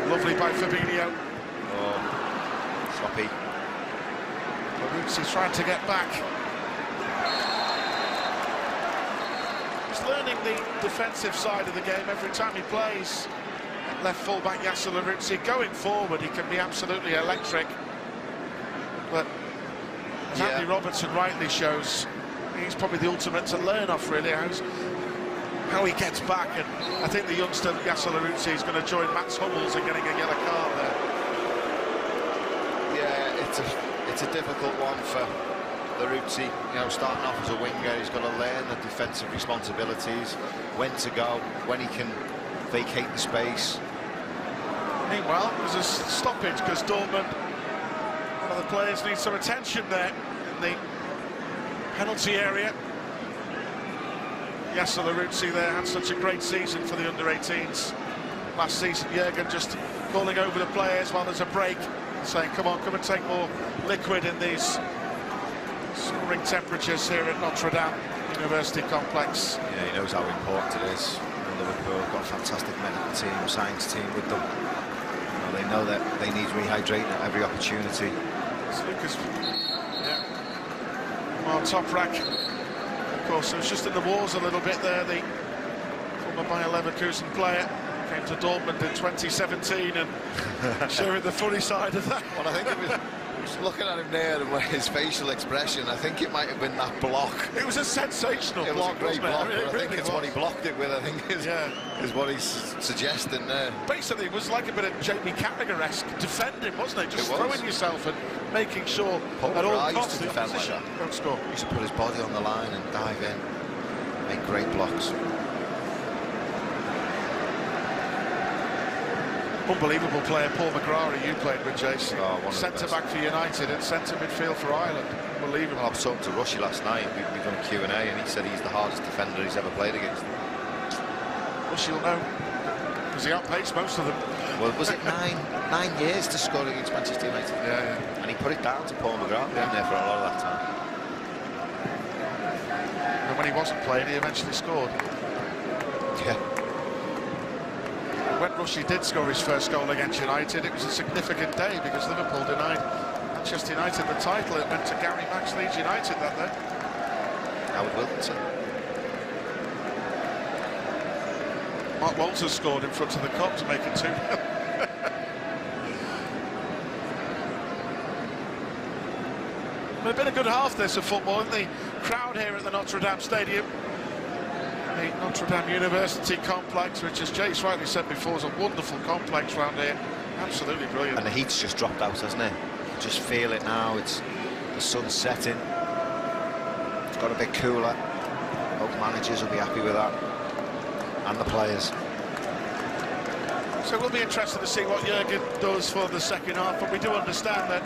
Lovely by Fabinho. Oh, sloppy. He's trying to get back. He's learning the defensive side of the game every time he plays. Left full-back Yasser Laruzzi. Going forward, he can be absolutely electric. But as Andy Robertson rightly shows, he's probably the ultimate to learn off, really, how he gets back. And I think the youngster Yasser Laruzzi is going to join Mats Hummels in getting a yellow card there. Yeah, it's a difficult one for Laruzzi. You know, starting off as a winger, he's got to learn the defensive responsibilities, when to go, when he can vacate the space. Meanwhile, there's a stoppage because Dortmund, one of the players, needs some attention there in the penalty area. Yasser Laruzzi there had such a great season for the under-18s last season. Jürgen just calling over the players while there's a break, saying, come on, come and take more liquid in these soaring temperatures here at Notre Dame University Complex. Yeah, he knows how important it is. Liverpool got a fantastic medical team, science team with them. You know, they know that they need rehydrating at every opportunity. It's Lucas, on top rack. Of course, it was just in the wars a little bit there. The former Bayer Leverkusen player came to Dortmund in 2017 and showing the funny side of that. Well, I think it was looking at him there and his facial expression. I think it might have been that block. It was a sensational block. It was a great block, but I think it's what he was. blocked it with. I think is what he's suggesting there. Basically, it was like a bit of Jamie Carragher-esque defending, wasn't it? Just throwing yourself and making sure at all costs the opposition don't score. He used to put his body on the line and dive in, make great blocks. Unbelievable player, Paul McGrath, you played with, Jason. Oh, centre-back for United and centre-midfield for Ireland. Unbelievable. Well, I was talking to Rushy last night. We've done a Q&A, and he said he's the hardest defender he's ever played against. Rushy will know, because he outpaced most of them. Well, was it nine years to score against Manchester United? Yeah. And he put it down to Paul McGrath, been there for a lot of that time. And when he wasn't playing, he eventually scored. Yeah. When Rushy did score his first goal against United, it was a significant day because Liverpool denied Manchester United the title. It went to Gary Mack's Leeds United that day. Howard Wilkinson. Mark Walters scored in front of the Kop to make it 2-0. But it's been a good half this of football, and the crowd here at the Notre Dame Stadium, the Notre Dame University complex, which, as Jake's rightly said before, is a wonderful complex round here. Absolutely brilliant. And the heat's just dropped out, hasn't it? You just feel it now. It's the sun's setting. It's got a bit cooler. Both managers will be happy with that, and the players. So we'll be interested to see what Jürgen does for the second half, but we do understand that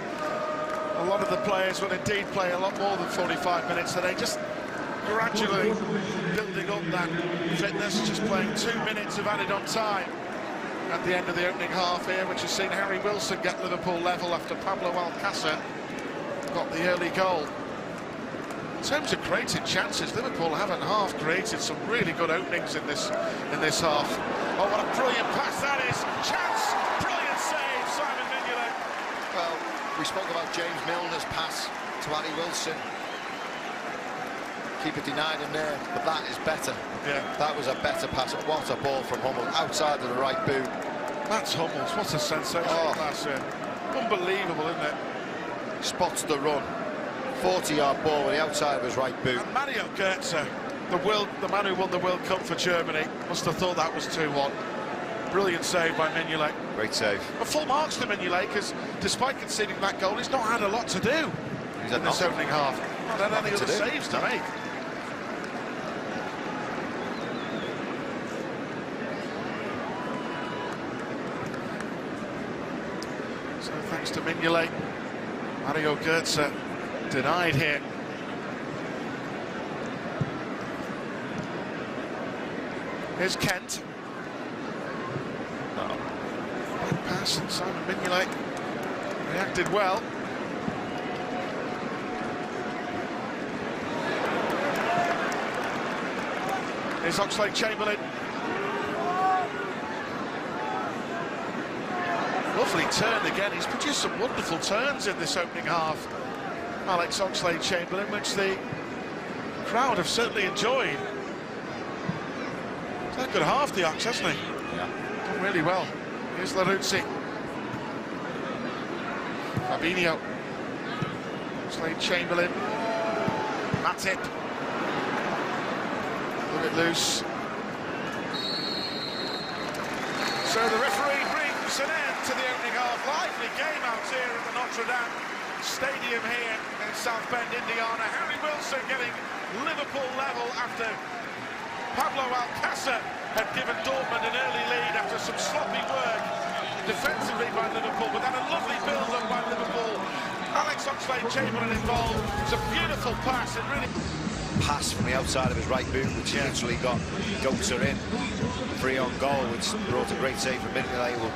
a lot of the players will indeed play a lot more than 45 minutes today, just gradually building up that fitness, just playing 2 minutes of added on time at the end of the opening half here, which has seen Harry Wilson get Liverpool level after Pablo Alcácer got the early goal. In terms of creating chances, Liverpool haven't half created some really good openings in this half. Oh, what a brilliant pass that is! Chance! Brilliant save, Simon Mignolet. Well, we spoke about James Milner's pass to Harry Wilson. Keeper denied him there, but that is better. Yeah. That was a better pass. What a ball from Hummels, outside of the right boot. That's Hummels, what a sensational pass here. Unbelievable, isn't it? Spots the run. 40-yard ball with the outside of his right boot. And Mario Götze, the man who won the World Cup for Germany, must have thought that was 2-1. Brilliant save by Mignolet. Great save. But full marks to Mignolet, because despite conceding that goal, he's not had a lot to do in this opening half. Not had any other saves to make. So thanks to Mignolet, Mario Götze denied here. Here's Kent. Good pass, and Simon Mignolet reacted well. Here's Oxlade-Chamberlain. Lovely turn again. He's produced some wonderful turns in this opening half, Alex Oxlade-Chamberlain, which the crowd have certainly enjoyed. He's had a good half, the Ox, hasn't he? Yeah. Done really well. Here's Laruzzi. Fabinho. Oxlade-Chamberlain. Matip. Put it loose. So the referee brings an end to the opening half. Lively game out here at the Notre Dame Stadium here in South Bend, Indiana. Harry Wilson getting Liverpool level after Pablo Alcácer had given Dortmund an early lead after some sloppy work defensively by Liverpool, but then a lovely build-up by Liverpool. Alex Oxlade-Chamberlain involved. It's a beautiful pass. It really... Pass from the outside of his right boot, which literally got Götze in. Free on goal, which brought a great save from Mignolet. Will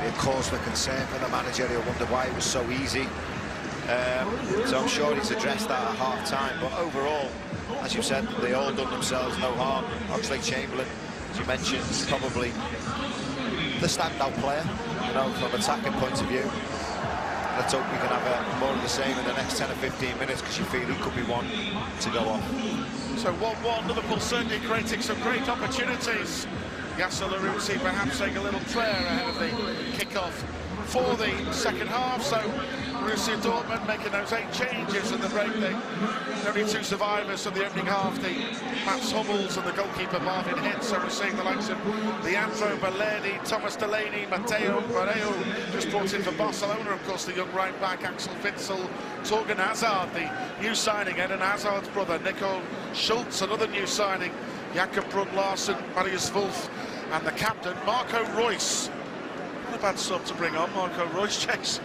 be a cause for concern for the manager. He'll wonder why it was so easy. So I'm sure he's addressed that at half-time. But overall, as you said, they all done themselves no harm. Oxlade-Chamberlain, as you mentioned, probably the standout player, you know, from attacking point of view. Let's hope we can have more of the same in the next 10 or 15 minutes, because you feel he could be one to go on. So 1-1, Liverpool certainly creating some great opportunities. Yasser Laruzzi perhaps saying a little prayer ahead of the kick-off for the second half. So Borussia Dortmund making those 8 changes in the break. Only 2 survivors of the opening half, the Mats Hummels and the goalkeeper Marvin Hitz. So we're seeing the likes of Leandro Baledi, Thomas Delaney, Mateo Barreo, just brought in for Barcelona, of course, the young right-back Axel Witsel, Torgan Hazard, the new signing, Eden Hazard's brother, Nico Schultz, another new signing, Jakob Brun-Larsen, Marius Wolf, and the captain, Marco Reus. Not a bad sub to bring on, Marco Reus, Chase.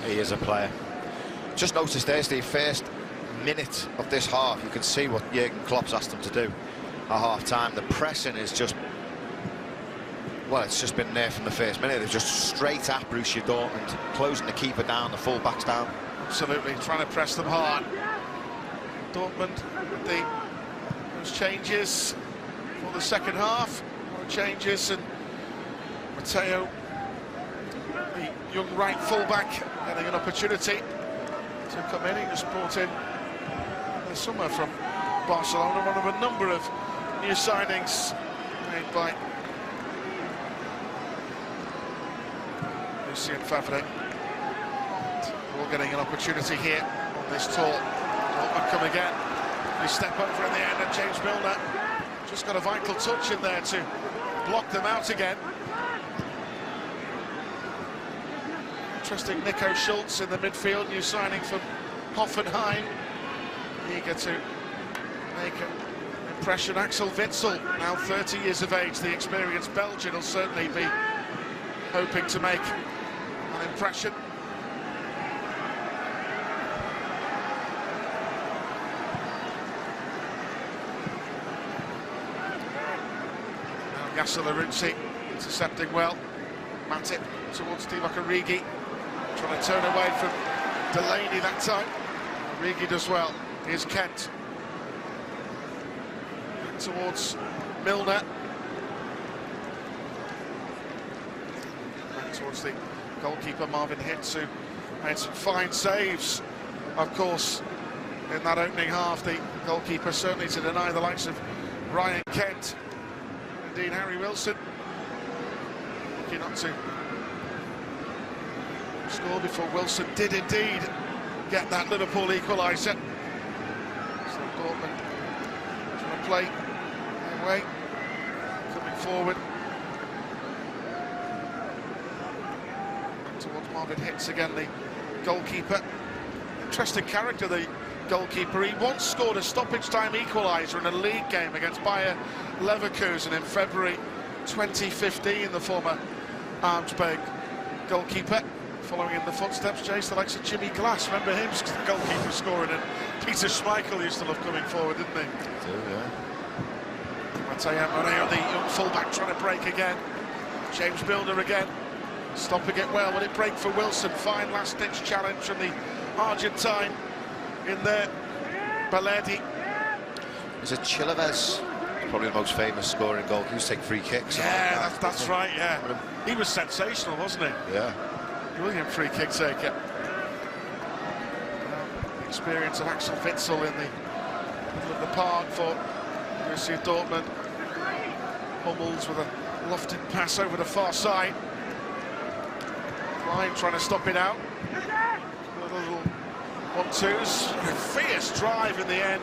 He is a player. Just noticed there's the first minute of this half. You can see what Jürgen Klopp's asked them to do at half-time. The pressing is just... Well, it's just been there from the first minute. They're just straight at Borussia Dortmund, closing the keeper down, the full-backs down. Absolutely, trying to press them hard. Dortmund with those changes for the second half. More changes, and Paco, the young right fullback, getting an opportunity to come in. He was brought in this summer from Barcelona, one of a number of new signings made by Lucien Favre. We're getting an opportunity here on this tour. Dortmund come again. They step over in the end, and James Milner just got a vital touch in there to block them out again. Interesting, Nico Schultz in the midfield, new signing from Hoffenheim. Eager to make an impression. Axel Witsel, now 30 years of age, the experienced Belgian, will certainly be hoping to make an impression. Alcácer intercepting well. Matip towards Divock Origi, trying to turn away from Delaney that time. Origi does well. Here's Kent. Back towards Milner. Back towards the goalkeeper Marvin Hitz, who made some fine saves, of course, in that opening half. The goalkeeper certainly to deny the likes of Ryan Kent. Indeed, Harry Wilson looking not to score before Wilson did indeed get that Liverpool equaliser. So Dortmund trying to play their way, coming forward. Back towards Marvin Hitz again, the goalkeeper. Interesting character, the goalkeeper. He once scored a stoppage time equaliser in a league game against Bayer Leverkusen in February 2015, the former Armsberg goalkeeper, following in the footsteps, Jace, the likes of Jimmy Glass. Remember him, the goalkeeper scoring, and Peter Schmeichel used to love coming forward, didn't he? Yeah. Mateo Moreno, the young fullback, trying to break again. James Milner again, stopping it well. Will it break for Wilson? Fine last-ditch challenge from the Argentine in there. Baledi. Is it Chilavez? Probably the most famous scoring goal. He used to take free kicks. Yeah, that's right, yeah. He was sensational, wasn't he? Yeah. Brilliant free kick taker. The experience of Axel Witsel in the middle of the park for Borussia Dortmund. Hummels with a lofted pass over the far side. Klein trying to stop it out. A little 1-2s. A fierce drive in the end.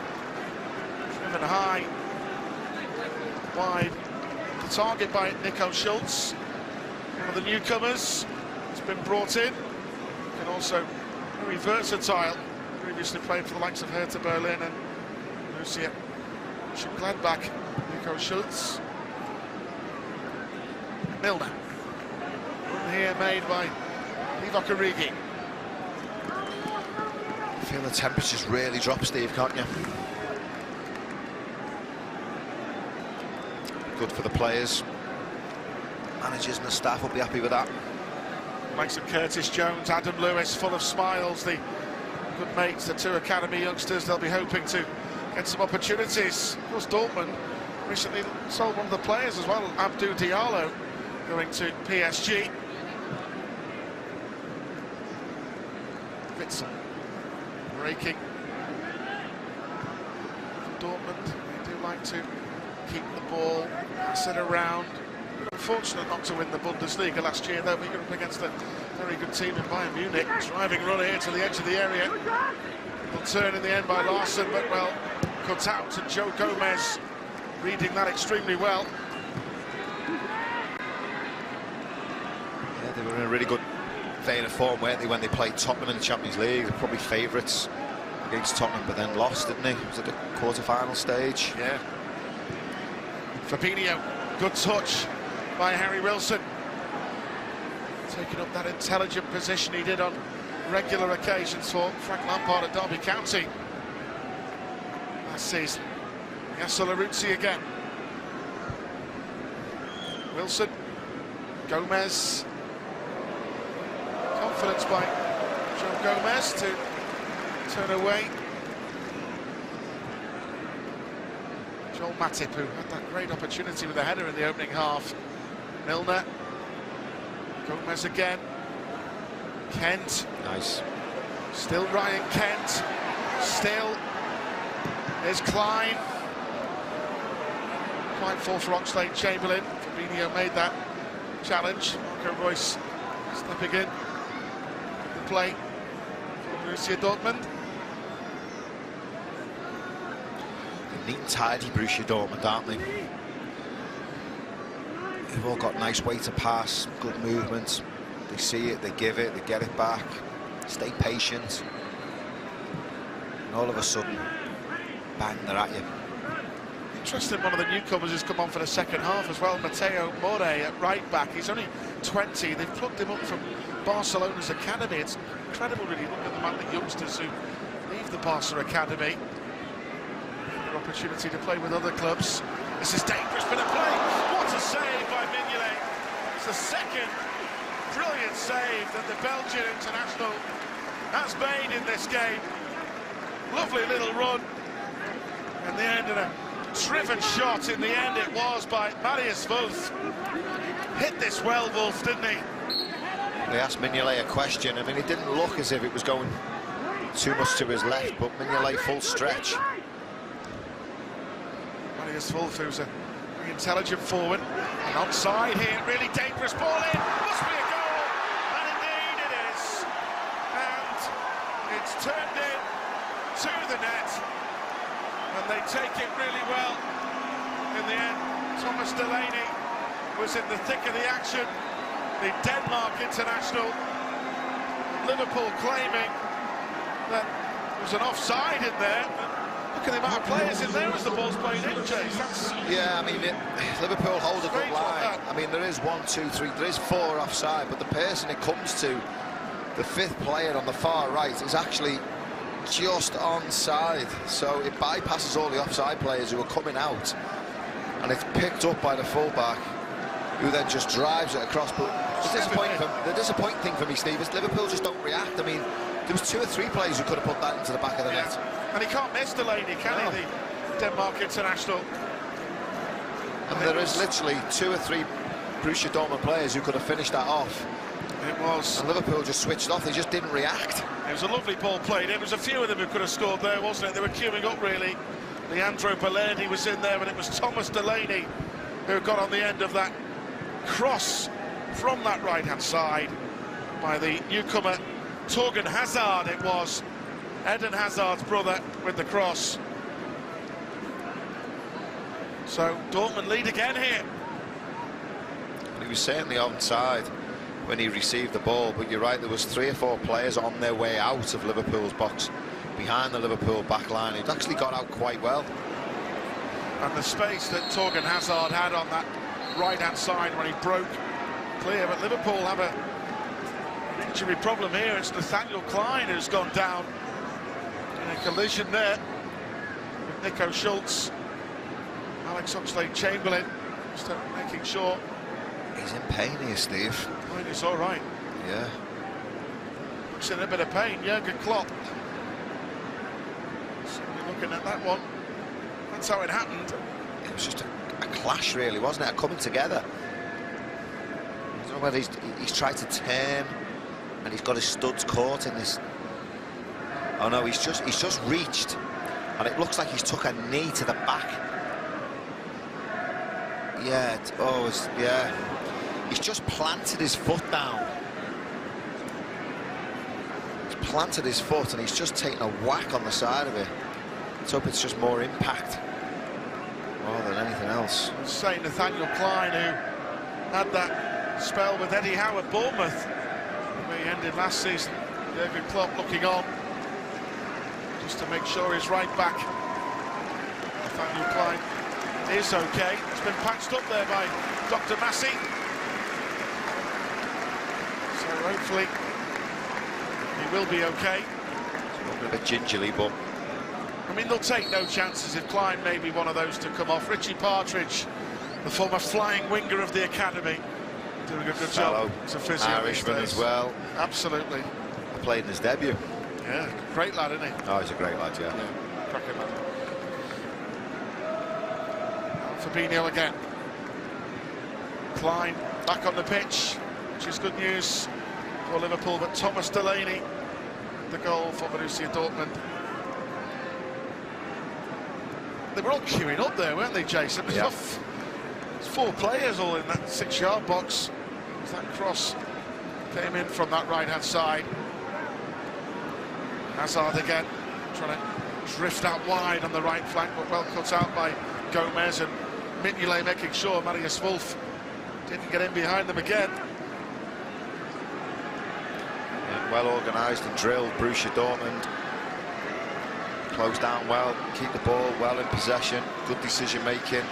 Driven high. Wide. The target by Nico Schultz. One of the newcomers. Has been brought in. And also very versatile. Previously played for the likes of Hertha Berlin and Borussia Mönchengladbach. Nico Schultz. Milner. Run here made by Divock Origi. I feel the temperature's really dropped, Steve, can't you? Good for the players. Managers and the staff will be happy with that. Likes of Curtis Jones, Adam Lewis, full of smiles. The good mates, the two academy youngsters, they'll be hoping to get some opportunities. Of course, Dortmund recently sold one of the players as well, Abdou Diallo, going to PSG. Witsel breaking. Dortmund, they do like to keep the ball, pass it around. Unfortunate not to win the Bundesliga last year, though. We were up against a very good team in Bayern Munich. Driving run here to the edge of the area. Will turn in the end by Larson, but well cut out. And Joe Gomez reading that extremely well. Yeah, they were in a really good vein of form, weren't they, when they played Tottenham in the Champions League? They're probably favourites against Tottenham, but then lost, didn't they? It was at the quarter-final stage. Yeah. Fabinho, good touch by Harry Wilson. Taking up that intelligent position he did on regular occasions for Frank Lampard at Derby County last season. Alcácer again. Wilson, Gomez. Confidence by Joe Gomez to turn away. Joel Matip, who had that great opportunity with a header in the opening half. Milner, Gomez again. Kent. Nice. Still Ryan Kent. Still. There's Klein. Klein falls for Oxlade-Chamberlain. Fabinho made that challenge. Marco Reus stepping in. The play for Borussia Dortmund. Neat and tidy Borussia Dortmund, aren't they? They've all got nice way to pass, good movement. They see it, they give it, they get it back. Stay patient. And all of a sudden, bang, they're at you. Interesting, one of the newcomers has come on for the second half as well, Mateo More at right back. He's only 20. They've plugged him up from Barcelona's academy. It's incredible, really. Look at the amount of youngsters who leave the Barca academy. An opportunity to play with other clubs. This is dangerous bit of play. What a save by Mignolet. It's the second brilliant save that the Belgian international has made in this game. Lovely little run. In the end, and a driven shot in the end it was by Marius Wolf. Hit this well, Wolf, didn't he? They asked Mignolet a question. I mean, it didn't look as if it was going too much to his left, but Mignolet full stretch. Marius Wolf, who's a very intelligent forward. And onside here, really dangerous ball in. Must be a goal. And indeed it is. And it's turned in to the net. And they take it really well. In the end, Thomas Delaney was in the thick of the action. The Denmark international. Liverpool claiming that there was an offside in there. Look at the amount of players in there as the ball's played in, Chase. That's... Yeah, I mean, Liverpool hold a good line. I mean, there is 1, 2, 3, there is 4 offside, but the person it comes to, the 5th player on the far right, is actually just onside. So it bypasses all the offside players who are coming out, and it's picked up by the fullback, who then just drives it across. But the disappointing thing for me, Steve, is Liverpool just don't react. I mean, there was 2 or 3 players who could have put that into the back of the net. And he can't miss Delaney, can he, the Denmark international? And there is literally 2 or 3 Borussia Dortmund players who could have finished that off. It was. And Liverpool just switched off, they just didn't react. It was a lovely ball played. It was a few of them who could have scored there, wasn't it? They were queuing up, really. Leandro Baladi was in there, but it was Thomas Delaney who got on the end of that cross from that right-hand side by the newcomer, Torgan Hazard, it was. Eden Hazard's brother with the cross. So Dortmund lead again here. He was certainly onside when he received the ball, but you're right, there was 3 or 4 players on their way out of Liverpool's box behind the Liverpool back line. He'd actually got out quite well. And the space that Torgan Hazard had on that right-hand side when he broke clear, but Liverpool have an injury problem here. It's Nathaniel Klein who's gone down in a collision there with Nico Schultz. Alex Oxlade-Chamberlain just making sure. He's in pain here, Steve. Right, it's all right. Yeah. He's in a bit of pain, Jürgen Klopp. So we're looking at that one. That's how it happened. It was just a clash, really, wasn't it? A coming together. I don't know whether he's tried to turn and he's got his studs caught in this. Oh no, he's just reached, and it looks like he's took a knee to the back. Yeah, yeah. He's just planted his foot down. He's planted his foot and he's just taken a whack on the side of it. Let's hope it's just more impact more than anything else. Say Nathaniel Klein, who had that spell with Eddie Howe at Bournemouth, where he ended last season. Jürgen Klopp looking on just to make sure he's right back. Nathaniel Klein is okay. It's been patched up there by Dr. Massey. So hopefully he will be okay. It's a bit gingerly, but I mean, they'll take no chances if Klein may be one of those to come off. Richie Partridge, the former flying winger of the academy, doing a good job. It's a physio Irishman as well. Absolutely. I played in his debut. Yeah, great lad, isn't he? Oh, he's a great lad, yeah. Cracking lad. Fabinho again. Klein back on the pitch. which is good news for Liverpool. But Thomas Delaney, the goal for Borussia Dortmund. They were all queuing up there, weren't they, Jason? Yeah. There's 4 players all in that 6-yard box. As that cross came in from that right-hand side. Hazard again, trying to drift out wide on the right flank, but well cut out by Gomez, and Mignolet making sure Marius Wolf didn't get in behind them again. Yeah, well organised and drilled, Borussia Dortmund. Close down well, keep the ball well in possession, good decision making.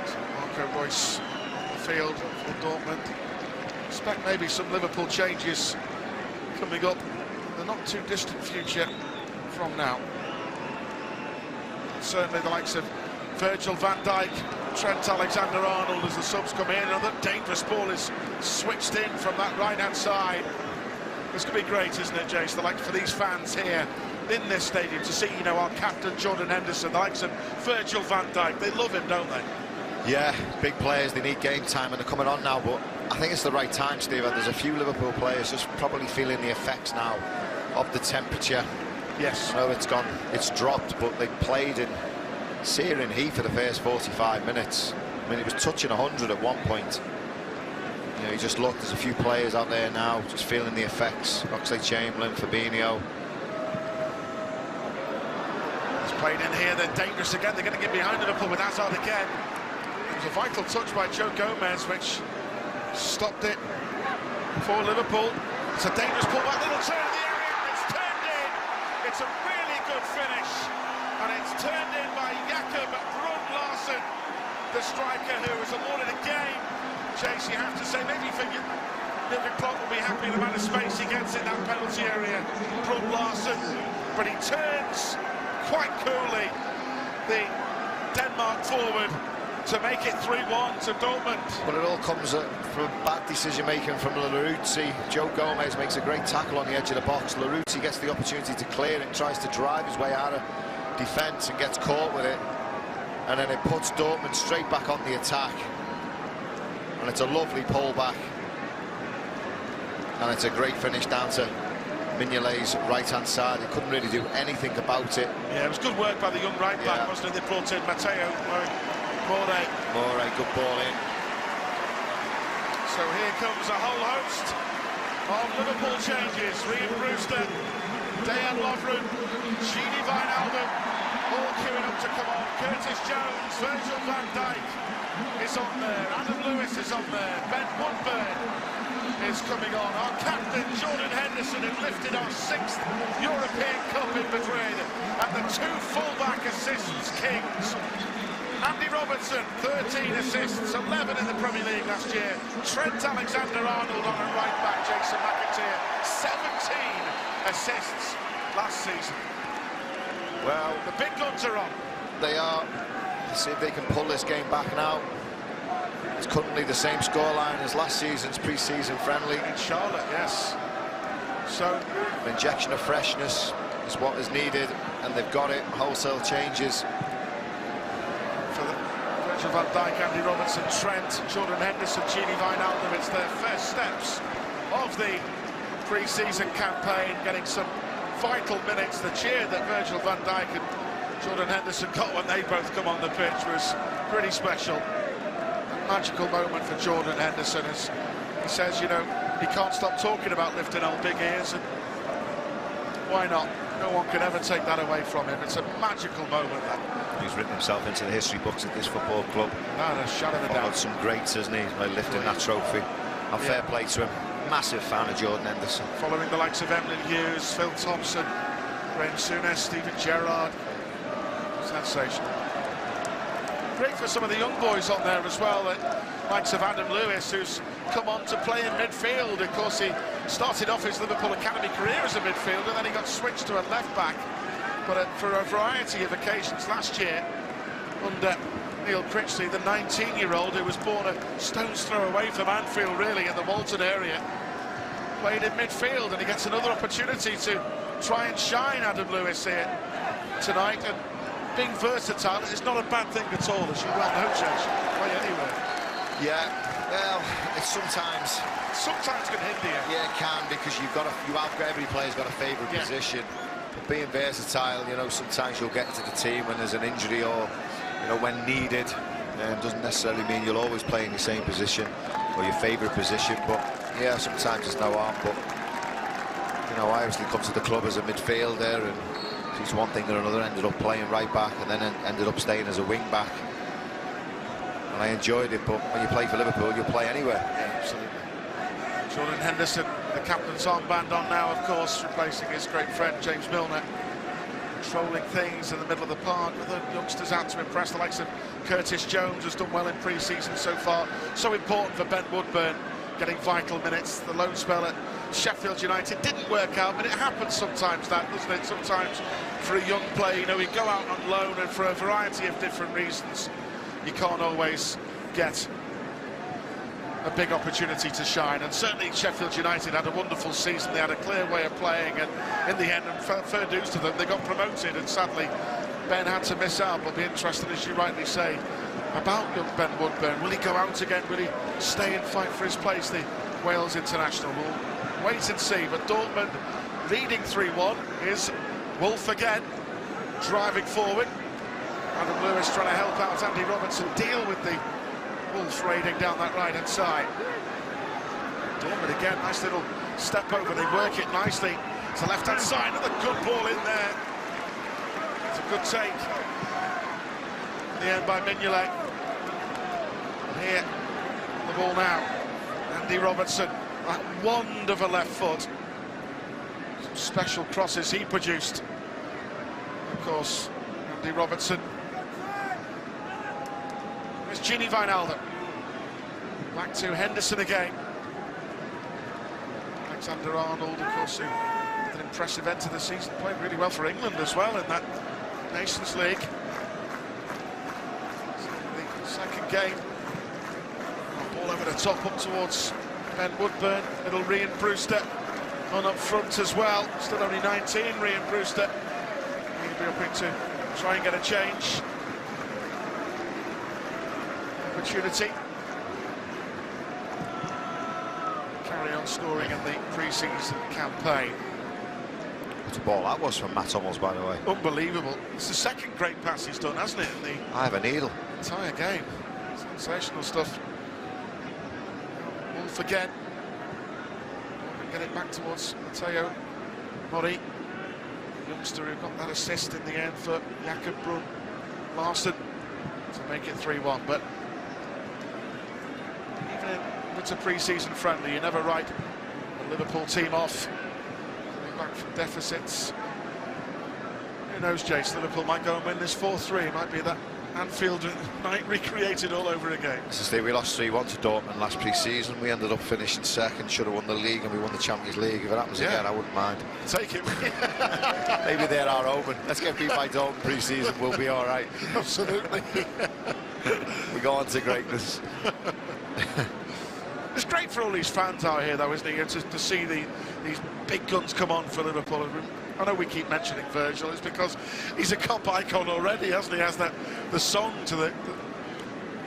So Marco Reus on the field for Dortmund. Expect maybe some Liverpool changes coming up in the not too distant future from now. Certainly the likes of Virgil van Dijk, Trent Alexander-Arnold as the subs come in. Another dangerous ball is switched in from that right-hand side. This could be great, isn't it, Jace? The likes for these fans here in this stadium to see, you know, our captain Jordan Henderson, the likes of Virgil van Dijk. They love him, don't they? Yeah, big players, they need game time and they're coming on now, but I think it's the right time, Steve. There's a few Liverpool players just probably feeling the effects now of the temperature. Yes. I know it's dropped, but they played in searing heat for the first 45 minutes. I mean, it was touching 100 at one point. You know, you just look, there's a few players out there now just feeling the effects. Oxlade-Chamberlain, Fabinho. It's played in here, they're dangerous again. They're going to get behind Liverpool with Hazard again. It was a vital touch by Joe Gomez, which stopped it for Liverpool. It's a dangerous pullback, little turn in the area, it's turned in. It's a really good finish, and it's turned in by Jakob Brun-Larsen, the striker who was awarded a game. Chase, you have to say, maybe you think Jürgen Klopp will be happy the amount of space he gets in that penalty area. Brun-Larsen, but he turns quite coolly, the Denmark forward, to make it 3-1 to Dortmund. But it all comes from bad decision-making from Laruzzi. Joe Gomez makes a great tackle on the edge of the box. Laruzzi gets the opportunity to clear it, tries to drive his way out of defence and gets caught with it. And then it puts Dortmund straight back on the attack. And it's a lovely pullback. And it's a great finish down to Mignolet's right-hand side. He couldn't really do anything about it. Yeah, it was good work by the young right-back, wasn't it? They brought in Matteo More, good ball in. So here comes a whole host of Liverpool changes. Rhian Brewster, Dejan Lovren, Gini Wijnaldum, all queuing up to come on. Curtis Jones, Virgil van Dijk is on there. Adam Lewis is on there. Ben Woodburn is coming on. Our captain, Jordan Henderson, who lifted our 6th European Cup in Madrid. And the 2 fullback assists kings. Andy Robertson, 13 assists, 11 in the Premier League last year. Trent Alexander-Arnold on a right-back, Jason McAteer, 17 assists last season. Well, the big guns are on. They are. Let's see if they can pull this game back now. It's currently the same scoreline as last season's pre-season friendly. In Charlotte, yes. So, an injection of freshness is what is needed, and they've got it. Wholesale changes. Virgil van Dijk, Andy Robertson, Trent, Jordan Henderson, Gini Wijnaldum. It's their first steps of the pre-season campaign, getting some vital minutes. The cheer that Virgil van Dijk and Jordan Henderson got when they both come on the pitch was pretty special. A magical moment for Jordan Henderson, as he says, you know, he can't stop talking about lifting old big ears, and why not? No one can ever take that away from him. It's a magical moment, that. He's written himself into the history books at this football club. Not a shadow of a doubt. Some greats, hasn't he, by lifting that trophy. And fair play to him. Massive fan of Jordan Henderson. Following the likes of Emlyn Hughes, Phil Thompson, Graham Souness, Steven Gerrard. Sensational. Great for some of the young boys on there as well. Likes of Adam Lewis, who's come on to play in midfield. Of course, he started off his Liverpool Academy career as a midfielder, then he got switched to a left-back. But for a variety of occasions last year, under Neil Critchley, the 19-year-old who was born a stone's throw away from Anfield, really, in the Walton area, played in midfield, and he gets another opportunity to try and shine, Adam Lewis, here tonight. And being versatile is not a bad thing at all, as you well know, Chase. play anywhere. Yeah, well, it's sometimes can hinder you. Yeah, it can, because every player's got a favourite position. But being versatile, you know, sometimes you'll get into the team when there's an injury or, you know, when needed. Doesn't necessarily mean you'll always play in your same position or your favourite position. But yeah, sometimes there's no harm. But you know, I obviously come to the club as a midfielder, and it's one thing or another. Ended up playing right back, and then ended up staying as a wing back. And I enjoyed it. But when you play for Liverpool, you'll play anywhere. Yeah, absolutely. Jordan Henderson, the captain's armband on now, of course, replacing his great friend James Milner. Controlling things in the middle of the park, with the youngsters out to impress. The likes of Curtis Jones has done well in pre-season so far. So important for Ben Woodburn, getting vital minutes. The loan spell at Sheffield United didn't work out, but it happens sometimes, that, doesn't it? Sometimes for a young player, you know, you go out on loan, and for a variety of different reasons, you can't always get a big opportunity to shine. And certainly Sheffield United had a wonderful season. They had a clear way of playing, and in the end, and fair dues to them, they got promoted, and sadly Ben had to miss out. But be interested, as you rightly say, about young Ben Woodburn. Will he go out again? Will he stay and fight for his place? The Wales international will wait and see. But Dortmund leading 3-1 is Wolf again, driving forward. Adam Lewis trying to help out Andy Robertson deal with the Wolves raiding down that right-hand side. Dortmund again, nice little step over. They work it nicely to the left-hand side. Another good ball in there. It's a good take. In the end by Mignolet. Here, the ball now. Andy Robertson, that wand of a left foot. Some special crosses he produced. Of course, Andy Robertson. There's Gini Wijnaldum. Back to Henderson again. Alexander-Arnold, of course, who had an impressive end to the season, played really well for England as well in that Nations League. So the second game. Ball over the top, up towards Ben Woodburn. Little Rhian Brewster on up front as well. Still only 19, Rhian Brewster. He'll be hoping to try and get a change. Opportunity. Carry on scoring in the pre-season campaign. What a ball that was from Matt Hummels, by the way. Unbelievable. It's the second great pass he's done, hasn't it, in the I have a needle. entire game. Sensational stuff. Wolf again. Get it back towards Matteo Mori. Youngster who got that assist in the end for Jakob Brun Larsen to make it 3-1. But even if it's a pre-season friendly, you never write the Liverpool team off. Coming back from deficits. Who knows, Jace? Liverpool might go and win this 4-3. It might be that Anfield night recreated all over again. As I say, we lost 3-1 to Dortmund last pre-season. We ended up finishing second, should have won the league, and we won the Champions League. If it happens again, I wouldn't mind. Take it. Maybe they're our omen. Let's get beat by Dortmund pre-season, we'll be all right. Absolutely. We go on to greatness. It's great for all these fans out here, though, isn't it? To see these big guns come on for Liverpool. I know we keep mentioning Virgil. It's because he's a Kop icon already, hasn't he? Has the song to the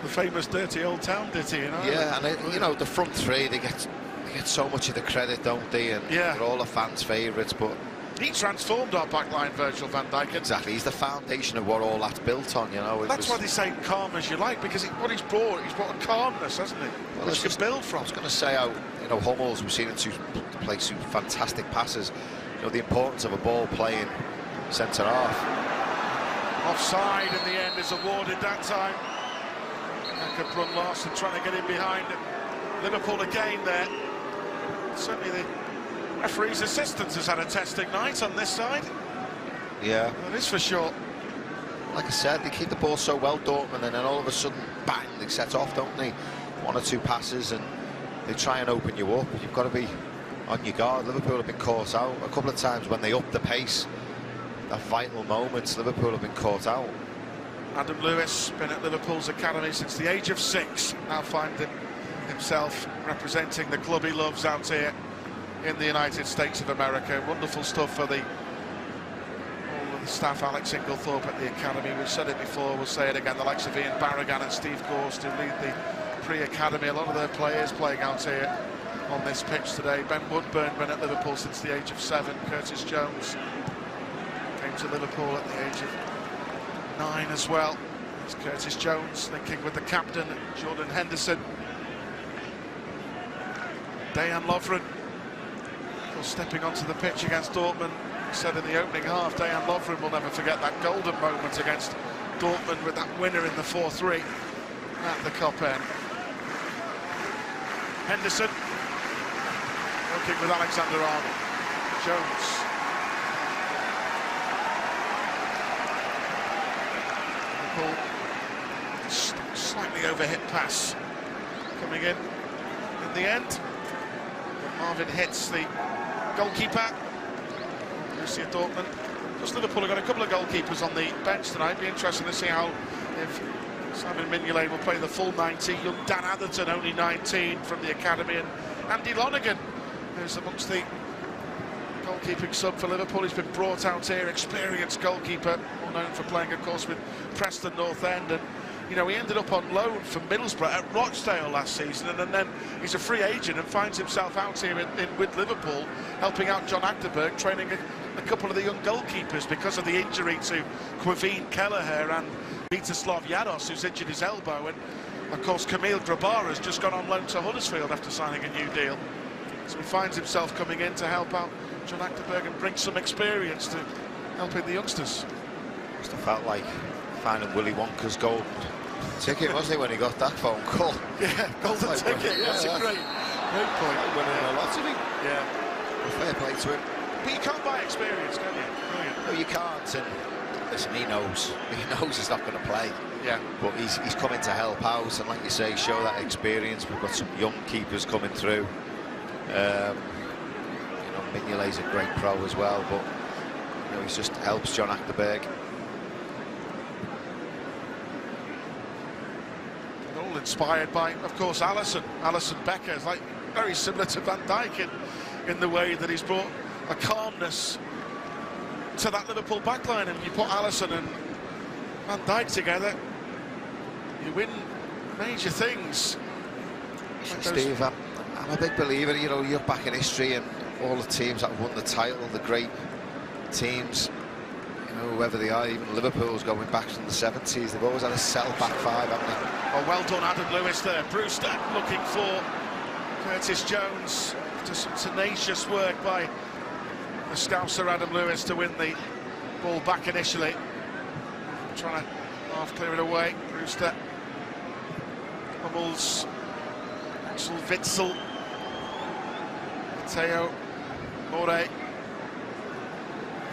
famous "Dirty Old Town" ditty, you know? Yeah, and you know, the front three, they get so much of the credit, don't they? And they're all the fans' favourites, but he transformed our backline, Virgil van Dijk. Exactly, he's the foundation of what all that's built on, you know. That's why they say calm as you like, because what he's brought a calmness, hasn't he? Well, which you can build from. I was going to say how, you know, Hummels, we've seen him play some fantastic passes. You know, the importance of a ball playing centre half. Offside in the end is awarded that time. Jakob Brun Larsen trying to get in behind Liverpool again there. Certainly the referee's assistant has had a testing night on this side. Yeah. That is for sure. Like I said, they keep the ball so well, Dortmund, and then all of a sudden, bang, they set off, don't they? One or two passes, and they try and open you up. You've got to be on your guard. Liverpool have been caught out a couple of times when they up the pace. That vital moments, Liverpool have been caught out. Adam Lewis, been at Liverpool's academy since the age of 6, now finding himself representing the club he loves out here in the United States of America. Wonderful stuff for all of his staff, Alex Inglethorpe at the academy. We've said it before, we'll say it again, the likes of Ian Barragan and Steve Gorst, who lead the pre-academy. A lot of their players playing out here on this pitch today. Ben Woodburn, been at Liverpool since the age of 7. Curtis Jones came to Liverpool at the age of 9 as well. It's Curtis Jones linking with the captain, Jordan Henderson. Dejan Lovren stepping onto the pitch against Dortmund. Said in the opening half, Dejan Lovren will never forget that golden moment against Dortmund with that winner in the 4-3 at the Kop end. Henderson working with Alexander Arnold. Jones. Liverpool, slightly overhit pass coming in the end. Marvin hits the goalkeeper. Borussia Dortmund. Just Liverpool have got a couple of goalkeepers on the bench tonight. It'll be interesting to see how, if Simon Mignolet will play the full 90. Young Dan Atherton, only 19 from the academy, and Andy Lonergan, who's amongst the goalkeeping sub for Liverpool. He's been brought out here, experienced goalkeeper, well known for playing, of course, with Preston North End, and you know, he ended up on loan from Middlesbrough at Rochdale last season, and then he's a free agent and finds himself out here with Liverpool, helping out John Achterberg, training a couple of the young goalkeepers because of the injury to Quaveen Kelleher and Vitoslav Jaros, who's injured his elbow, and of course Kamil Grabara has just gone on loan to Huddersfield after signing a new deal. So he finds himself coming in to help out John Achterberg and bring some experience to helping the youngsters. Must have felt like finding Willy Wonka's golden ticket, wasn't it, when he got that phone call? Yeah, golden like ticket, that's a great point. Like winning a lottery. Yeah. Well, fair play to him. But you can't buy experience, can you? No, you can't, and listen, he knows he's not going to play. Yeah. But he's coming to help out, and like you say, show that experience. We've got some young keepers coming through. You know, Mignolet's a great pro as well, but you know, he just helps John Achterberg. All inspired by, of course, Alisson Becker. Is like very similar to Van Dijk in the way that he's brought a calmness to that Liverpool backline, and you put Alisson and Van Dijk together, you win major things. Like Steve, I'm a big believer. You know, you look back in history and all the teams that won the title, the great teams, you know, whoever they are, even Liverpool's going back from the 70s, they've always had a sell-back five, haven't they? Oh, well done, Adam Lewis there. Brewster looking for Curtis Jones, after some tenacious work by the Scouser Adam Lewis to win the ball back initially. Trying to half clear it away. Brewster bubbles. Axel Witsel, Matteo More,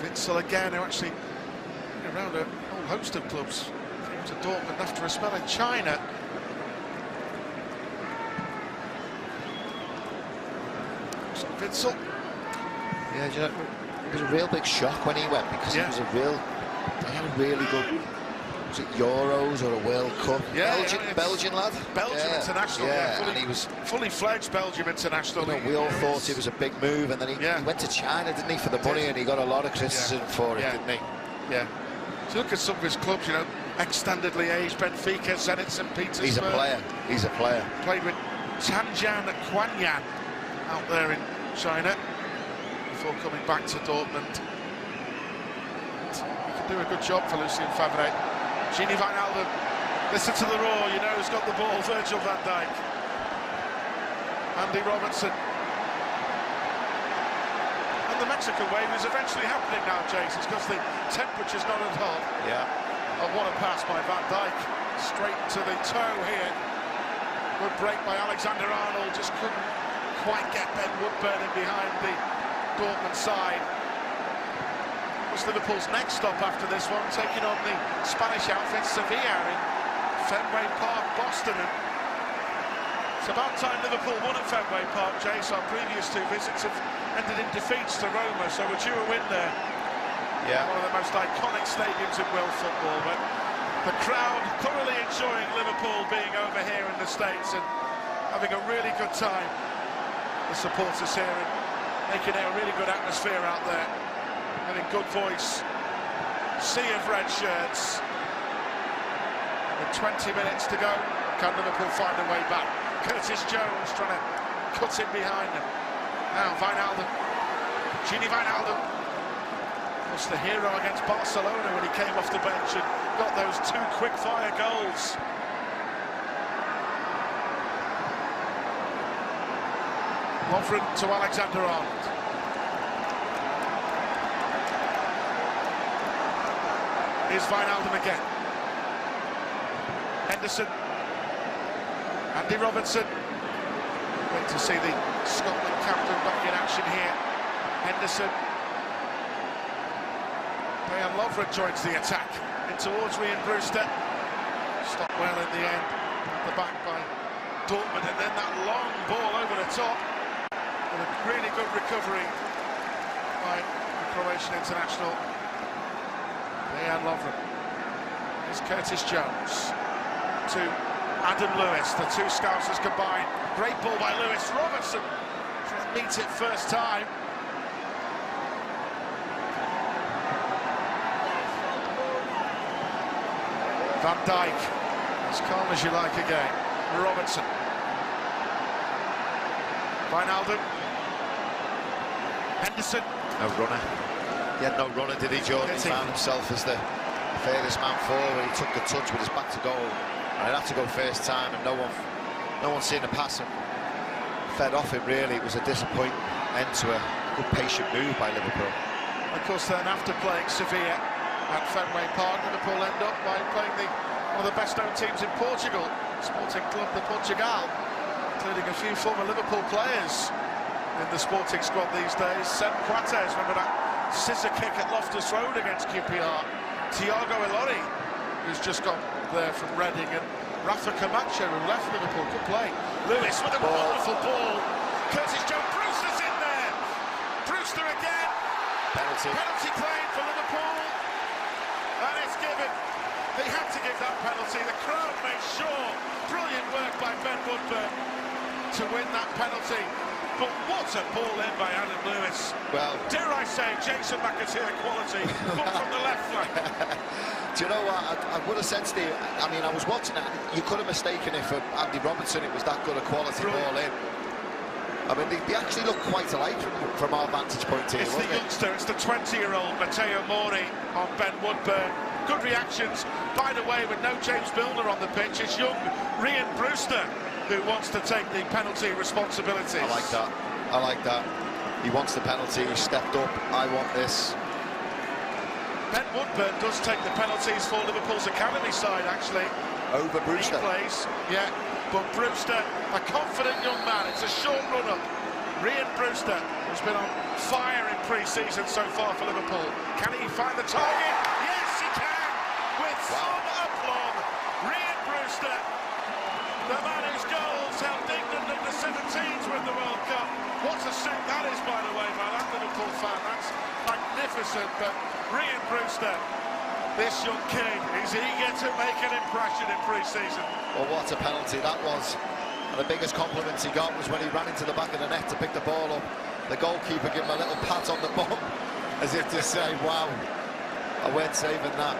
Witsel again, who actually been around a whole host of clubs. Came to Dortmund after a spell in China. So Witsel. Yeah, you know, it was a real big shock when he went, because he had a really good, was it Euros or a World Cup? Yeah, Belgian lad. Belgium international. Yeah, and he was fully fledged Belgium international. You know, we all thought it was a big move, and then he went to China, didn't he, for the money, and he got a lot of criticism for it, didn't he? Yeah. So look at some of his clubs, you know, ex-Standard Liège, Benfica, Zenit St. Petersburg. He's a player. He's a player. Played with Tianjin Quanyan out there in China before coming back to Dortmund. He can do a good job for Lucien Favre. Gini Wijnaldum, listen to the roar, you know who's got the ball, Virgil van Dijk. Andy Robertson. And the Mexican wave is eventually happening now, Jason, because the temperature's not as hot. Yeah. Oh, what a pass by Van Dijk, straight to the toe here. Good break by Alexander Arnold, just couldn't quite get Ben Woodburn in behind the Dortmund side. Was Liverpool's next stop after this one, taking on the Spanish outfit Sevilla in Fenway Park, Boston. And it's about time Liverpool won at Fenway Park, Jace. Our previous two visits have ended in defeats to Roma, so we're due a win there. Yeah. One of the most iconic stadiums in world football, but the crowd thoroughly enjoying Liverpool being over here in the States and having a really good time. The supporters here and making it a really good atmosphere out there. Having good voice sea of red shirts. With 20 minutes to go, can Liverpool find a way back? Curtis Jones trying to cut in behind them. Now Wijnaldum, Gini Wijnaldum was the hero against Barcelona when he came off the bench and got those 2 quick-fire goals. Lovren to Alexander-Arnold. Here's Wijnaldum again. Henderson. Andy Robertson. Wait to see the Scotland captain back in action here. Henderson. Rhian Lovren joins the attack. In towards Rhian Brewster. Stopped well in the end. At the back by Dortmund. And then that long ball over the top. With a really good recovery by the Croatian international. Rhian Lovren. Here's Curtis Jones to Adam Lewis. The 2 Scousers combined. Great ball by Lewis. Robertson trying to meet it first time. Van Dijk, as calm as you like again. Robertson. Wijnaldum. Henderson. No runner. He had no runner, did he, Jordan? He found himself as the furthest man forward. He took the touch with his back to goal. And he'd have to go first time, and no one seen the pass and fed off him, really. It was a disappointing end to a good patient move by Liverpool. Of course, then after playing Sevilla at Fenway Park, Liverpool end up by playing one of the best-known teams in Portugal, Sporting Club de Portugal, including a few former Liverpool players in the Sporting squad these days. Seb Coates, remember that scissor kick at Loftus Road against QPR. Thiago Ilori, who's just got there from Reading, and Rafa Camacho, who left Liverpool. Good play. Lewis with a wonderful ball. Curtis Jones, Brewster's in there. Brewster again. Penalty. Penalty claim for Liverpool. And it's given. They had to give that penalty. The crowd made sure. Brilliant work by Ben Woodburn to win that penalty. But what a ball in by Adam Lewis. Well, dare I say, Jason McAteer quality, but from the left flank. Do you know what? I would have said, Steve, I mean, I was watching that. You could have mistaken it for Andy Robertson. It was that good a quality ball in. I mean, they actually look quite alike from our vantage point here. It's the youngster, it's the 20-year-old Matteo Mori on Ben Woodburn. Good reactions. By the way, with no James Milner on the pitch, it's young Rhian Brewster who wants to take the penalty responsibilities. I like that. I like that. He wants the penalty. He stepped up. I want this. Ben Woodburn does take the penalties for Liverpool's academy side, actually. Over Brewster. He plays, yeah. But Brewster, a confident young man. It's a short run-up. Rhian Brewster has been on fire in pre-season so far for Liverpool. Can he find the target? Yes, he can! With some aplomb. Rhian Brewster, the man whose goals helped England under 17s win the World Cup. What a set that is, by the way, by that Liverpool fan. That's magnificent. But Rhian Brewster, this young kid, is eager to make an impression in pre-season. Well, what a penalty that was. And the biggest compliments he got was when he ran into the back of the net to pick the ball up. The goalkeeper gave him a little pat on the bum, as if to say, wow, I weren't saving that.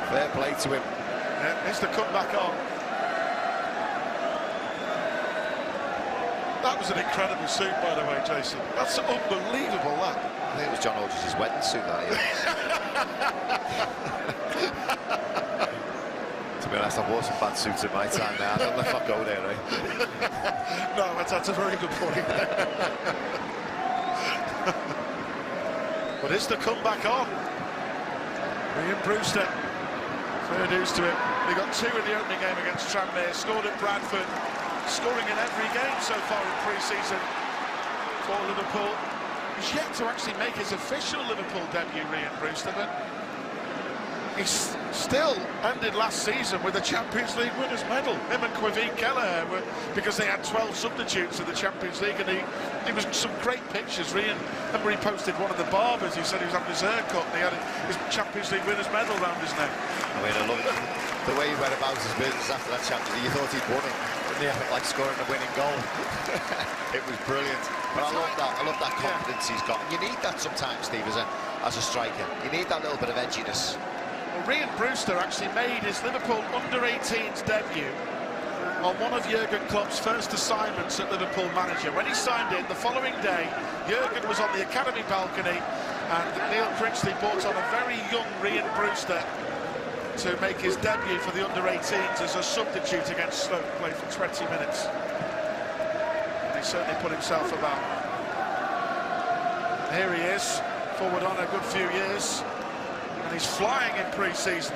Fair play to him. Yeah, here's the comeback on. That was an incredible suit, by the way, Jason. That's unbelievable, that. I think it was John Hodges' wedding suit, that, yeah. To be honest, I've worn some bad suits in my time now. I don't know if I'll go there, right? No, that's a very good point. But is the comeback on? Rhian Brewster, fair dues to him. He got 2 in the opening game against Tranmere, scored at Bradford, scoring in every game so far in pre-season for Liverpool. He's yet to actually make his official Liverpool debut, Rhian Brewster, but he's still ended last season with a Champions League winners' medal. Him and Quivine Keller were, because they had 12 substitutes in the Champions League, and he was some great pictures. Rhian, remember he posted one of the barbers, he said he was having his hair cut, and he had his Champions League winners' medal around his neck. I mean, I love it. The way he went about his business after that Champions League, you thought he'd won it. Yeah, like scoring a winning goal. It was brilliant. But I love that confidence he's got. And you need that sometimes, Steve, as as a striker. You need that little bit of edginess. Well, Rhian Brewster actually made his Liverpool under-18s debut on one of Jürgen Klopp's first assignments at Liverpool manager. When he signed in, the following day, Jürgen was on the academy balcony, and Neil Critchley brought on a very young Rhian Brewster to make his debut for the under-18s as a substitute against Stoke, played for 20 minutes. And he certainly put himself about. Here he is, forward on a good few years, and he's flying in pre-season.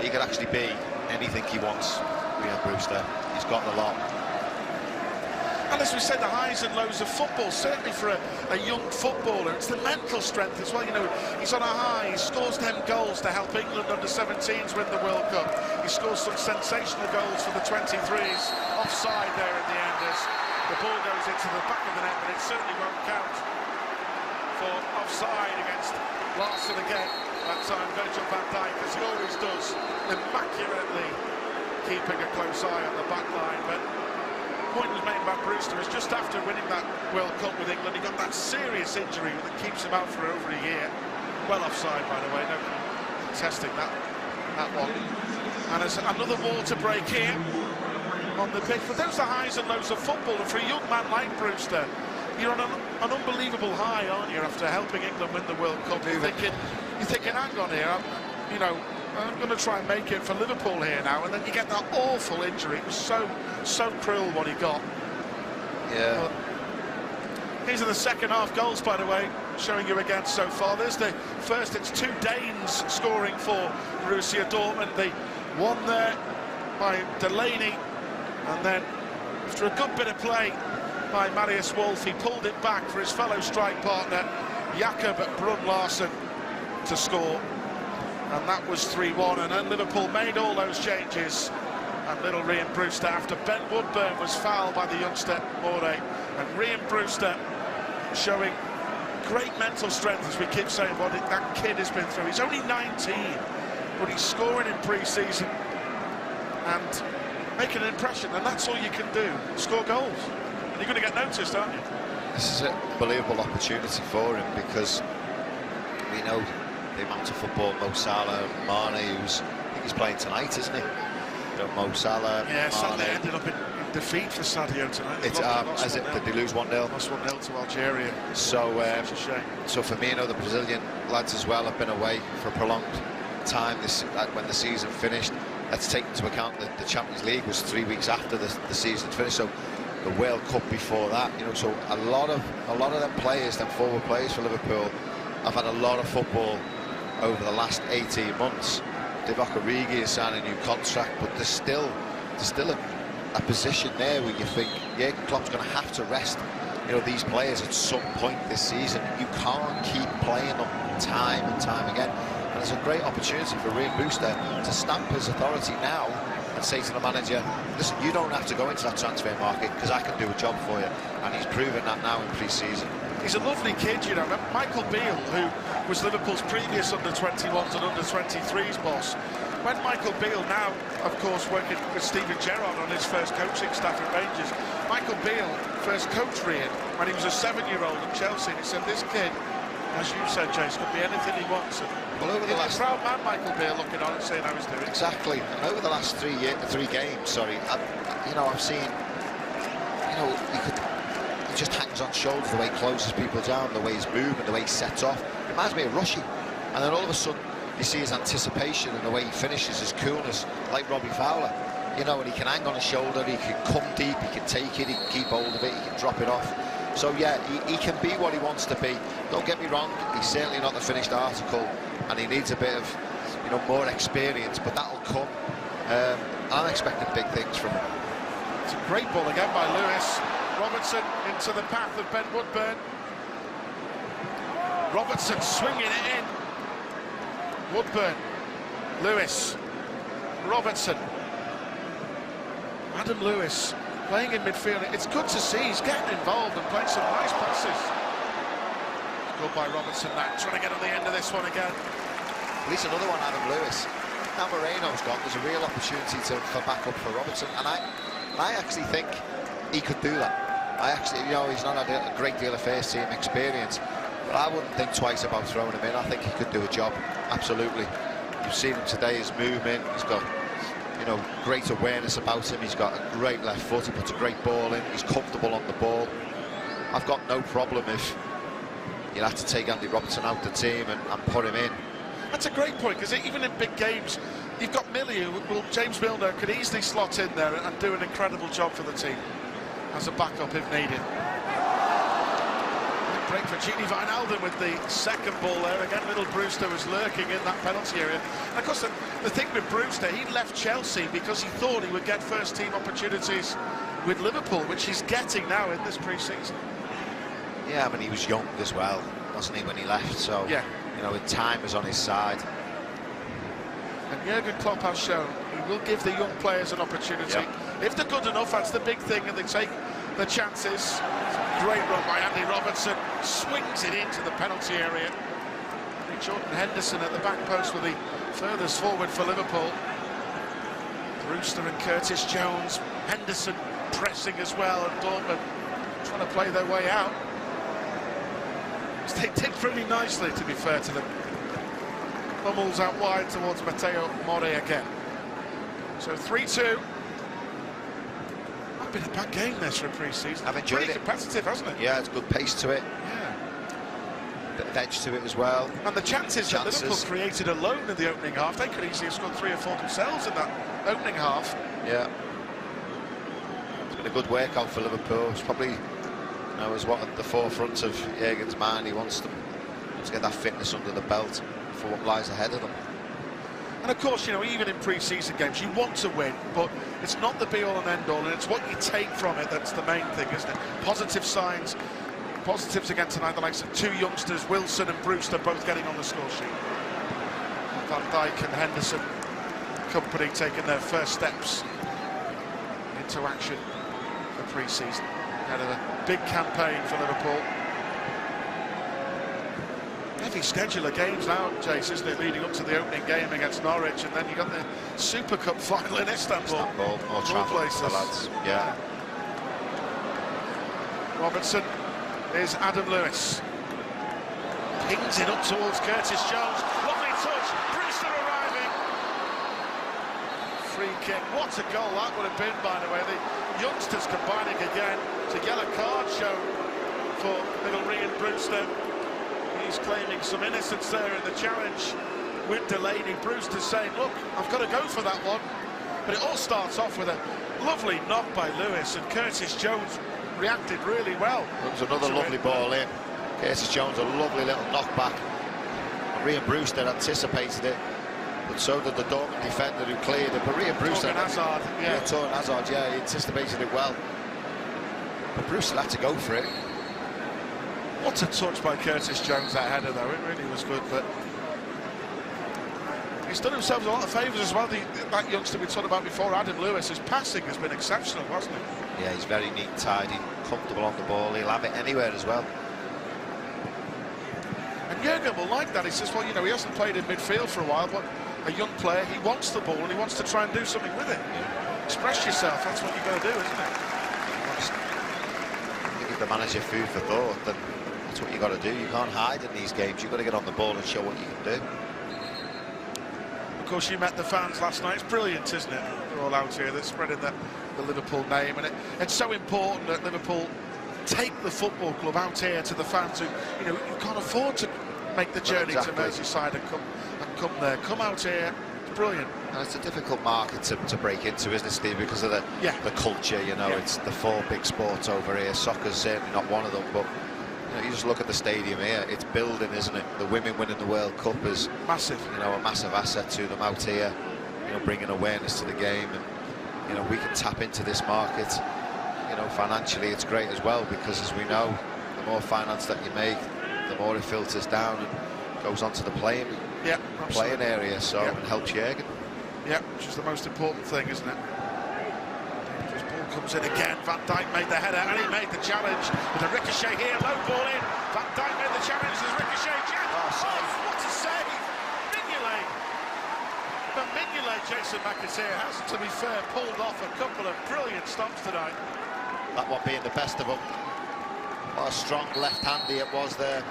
He could actually be anything he wants, Rhian Brewster. He's got the lot. And as we said, the highs and lows of football, certainly for a young footballer, it's the mental strength as well. You know, he's on a high, he scores 10 goals to help England under-17s win the World Cup. He scores some sensational goals for the 23s, offside there at the end as the ball goes into the back of the net, but it certainly won't count for offside against Larson again. That time Virgil van Dijk, as he always does, immaculately keeping a close eye on the back line. But the point was made by Brewster is just after winning that World Cup with England, he got that serious injury that keeps him out for over a year. Well offside, by the way, no contesting that one. And there's another water break here on the pitch. But those are the highs and lows of football, and for a young man like Brewster, you're on an unbelievable high, aren't you, after helping England win the World Cup? You're thinking, hang on here, I'm going to try and make it for Liverpool here now, and then you get that awful injury. It was so cruel what he got. Yeah. But these are the second half goals, by the way, showing you again so far. There's the first, it's two Danes scoring for Borussia Dortmund. The one there by Delaney, and then after a good bit of play by Marius Wolf, he pulled it back for his fellow strike partner Jakob Brun-Larsen to score, and that was 3-1. And then Liverpool made all those changes, and little Rhian Brewster, after Ben Woodburn was fouled by the youngster Morey, and Rhian Brewster showing great mental strength, as we keep saying what that kid has been through. He's only 19, but he's scoring in pre-season and making an impression, and that's all you can do, score goals. And you're going to get noticed, aren't you? This is an unbelievable opportunity for him, because we know the amount of football Mo Salah, Mane, I think he's playing tonight, isn't he? You know, Mo Salah, yeah, Salah Mane. ended up in defeat for Sadio tonight. It's did they lose 1-0? Lost 1-0 to Algeria. So, such a shame. So for me, the Brazilian lads as well have been away for a prolonged time when the season finished. Let's take into account that the Champions League was 3 weeks after the season finished. So the World Cup before that, so a lot of them players, them forward players for Liverpool, have had a lot of football over the last 18 months. Divock Origi is signing a new contract, but there's still a position there where you think Jürgen Klopp's going to have to rest these players at some point this season. You can't keep playing them time and time again, and it's a great opportunity for Rhian Brewster to stamp his authority now and say to the manager, listen, you don't have to go into that transfer market because I can do a job for you. And he's proven that now in pre-season. He's a lovely kid, Michael Beale, who was Liverpool's previous under-21s and under-23s boss. When Michael Beale, now of course working with Steven Gerrard on his first coaching staff at Rangers, Michael Beale first coached Rhian when he was a 7-year-old at Chelsea, and he said, this kid, as you said, Chase, could be anything he wants. Well, over the last, a proud man, Michael Beale, looking on and saying how he's doing. Exactly. And over the last 3 games, I've seen, he just hangs on shoulders, the way he closes people down, the way he's moving, the way he sets off. It reminds me of Rushy. And then all of a sudden, you see his anticipation and the way he finishes, his coolness, like Robbie Fowler. And he can hang on his shoulder, he can come deep, he can take it, he can keep hold of it, he can drop it off. So yeah, he can be what he wants to be. Don't get me wrong, he's certainly not the finished article, and he needs a bit of, more experience, but that'll come. I'm expecting big things from him. It's a great ball again by Lewis. Robertson into the path of Ben Woodburn. Robertson swinging it in. Woodburn, Lewis, Robertson. Adam Lewis playing in midfield. It's good to see he's getting involved and playing some nice passes. Good by Robertson now, trying to get on the end of this one again. At least another one, Adam Lewis. Now Moreno's gone, there's a real opportunity for backup for Robertson, and I actually think he could do that. I actually, he's not had a great deal of first team experience, But I wouldn't think twice about throwing him in. I think he could do a job, absolutely. You've seen him today, his movement, he's got, you know, great awareness about him. He's got a great left foot, he puts a great ball in, he's comfortable on the ball. I've got no problem if you'll have to take Andy Robertson out the team and put him in. That's a great point, because even in big games, you've got Millie, who James Milner could easily slot in there and do an incredible job for the team as a backup if needed. Break for Gini Wijnaldum with the second ball there. Again, little Brewster was lurking in that penalty area. And of course, the thing with Brewster, he left Chelsea because he thought he would get first-team opportunities with Liverpool, which he's getting now in this pre-season. Yeah, I mean, he was young as well, wasn't he, when he left? So, yeah, you know, time was on his side. And Jürgen Klopp has shown he will give the young players an opportunity. If they're good enough, that's the big thing, and they take the chances. Great run by Andy Robertson, swings it into the penalty area. Jordan Henderson at the back post with the furthest forward for Liverpool. Brewster and Curtis Jones, Henderson pressing as well, and Dortmund trying to play their way out. They did pretty nicely, to be fair to them. Hummels out wide towards Matteo More again. So 3-2. Been a bad game this for a pre-season. I've enjoyed pretty it. Competitive, hasn't it? Yeah, it's good pace to it. Yeah. Bit of edge to it as well. And the chances that Liverpool created alone in the opening half, they could easily have scored 3 or 4 themselves in that opening half. Yeah. It's been a good workout for Liverpool. It's probably, you know, is what at the forefront of Jürgen's mind. He wants them to get that fitness under the belt for what lies ahead of them. And of course, you know, even in pre-season games, you want to win, but it's not the be-all and end-all, and it's what you take from it that's the main thing, isn't it? Positive signs, positives again tonight, the likes of 2 youngsters, Wilson and Brewster, both getting on the score sheet. Van Dijk and Henderson company taking their first steps into action for pre-season. Ahead of a big campaign for Liverpool. Heavy schedule of games now, Jace, isn't it, leading up to the opening game against Norwich, and then you got the Super Cup final in Istanbul. More travel for the lads. Yeah. Robertson is Adam Lewis. Pings it up towards Curtis Jones. Lovely touch. Brewster arriving. Free kick. What a goal that would have been, by the way. The youngsters combining again to get a card shown for little Rhian Brewster. He's claiming some innocence there in the challenge with Delaney. Brewster's saying, look, I've got to go for that one. But it all starts off with a lovely knock by Lewis, and Curtis Jones reacted really well. There was another lovely ball in. Curtis Jones, a lovely little knockback. Rhian Brewster anticipated it, but so did the Dortmund defender who cleared it. But Rhian Brewster, Torgan Hazard, yeah, he anticipated it well. But Brewster had to go for it. What a touch by Curtis Jones, that header, though. It really was good, but he's done himself a lot of favours as well. That youngster we talked about before, Adam Lewis, his passing has been exceptional, hasn't it? Yeah, he's very neat, tidy, comfortable on the ball. He'll have it anywhere as well. And Jürgen will like that. He says, well, you know, he hasn't played in midfield for a while, but a young player, he wants the ball and he wants to try and do something with it. Yeah. Express yourself, that's what you've got to do, isn't it? You give the manager food for thought, then that's what you've got to do. You can't hide in these games. You've got to get on the ball and show what you can do. Of course, you met the fans last night. It's brilliant, isn't it? They're all out here. They're spreading the Liverpool name, and it's so important that Liverpool take the football club out here to the fans who, you know, you can't afford to make the journey to Merseyside and come there. Come out here. It's brilliant. And it's a difficult market to break into, isn't it, Steve? Because of the culture, you know. It's the 4 big sports over here. Soccer's certainly not one of them, but you know, you just look at the stadium here. It's building, isn't it? The women winning the World Cup is massive. You know, a massive asset to them out here. You know, bringing awareness to the game, and you know, we can tap into this market. You know, financially, it's great as well, because as we know, the more finance that you make, the more it filters down and goes onto the playing area. So it helps Jürgen. Yeah, which is the most important thing, isn't it? This ball comes in again. Van Dijk made the header and he made the challenge with a ricochet here. Low ball in. Van Dijk made the challenge. There's ricochet. What a save! Mignolet. But Mignolet, Jason McAteer, has, to be fair, pulled off a couple of brilliant stops tonight. That one being the best of them. What a strong left-hander it was there.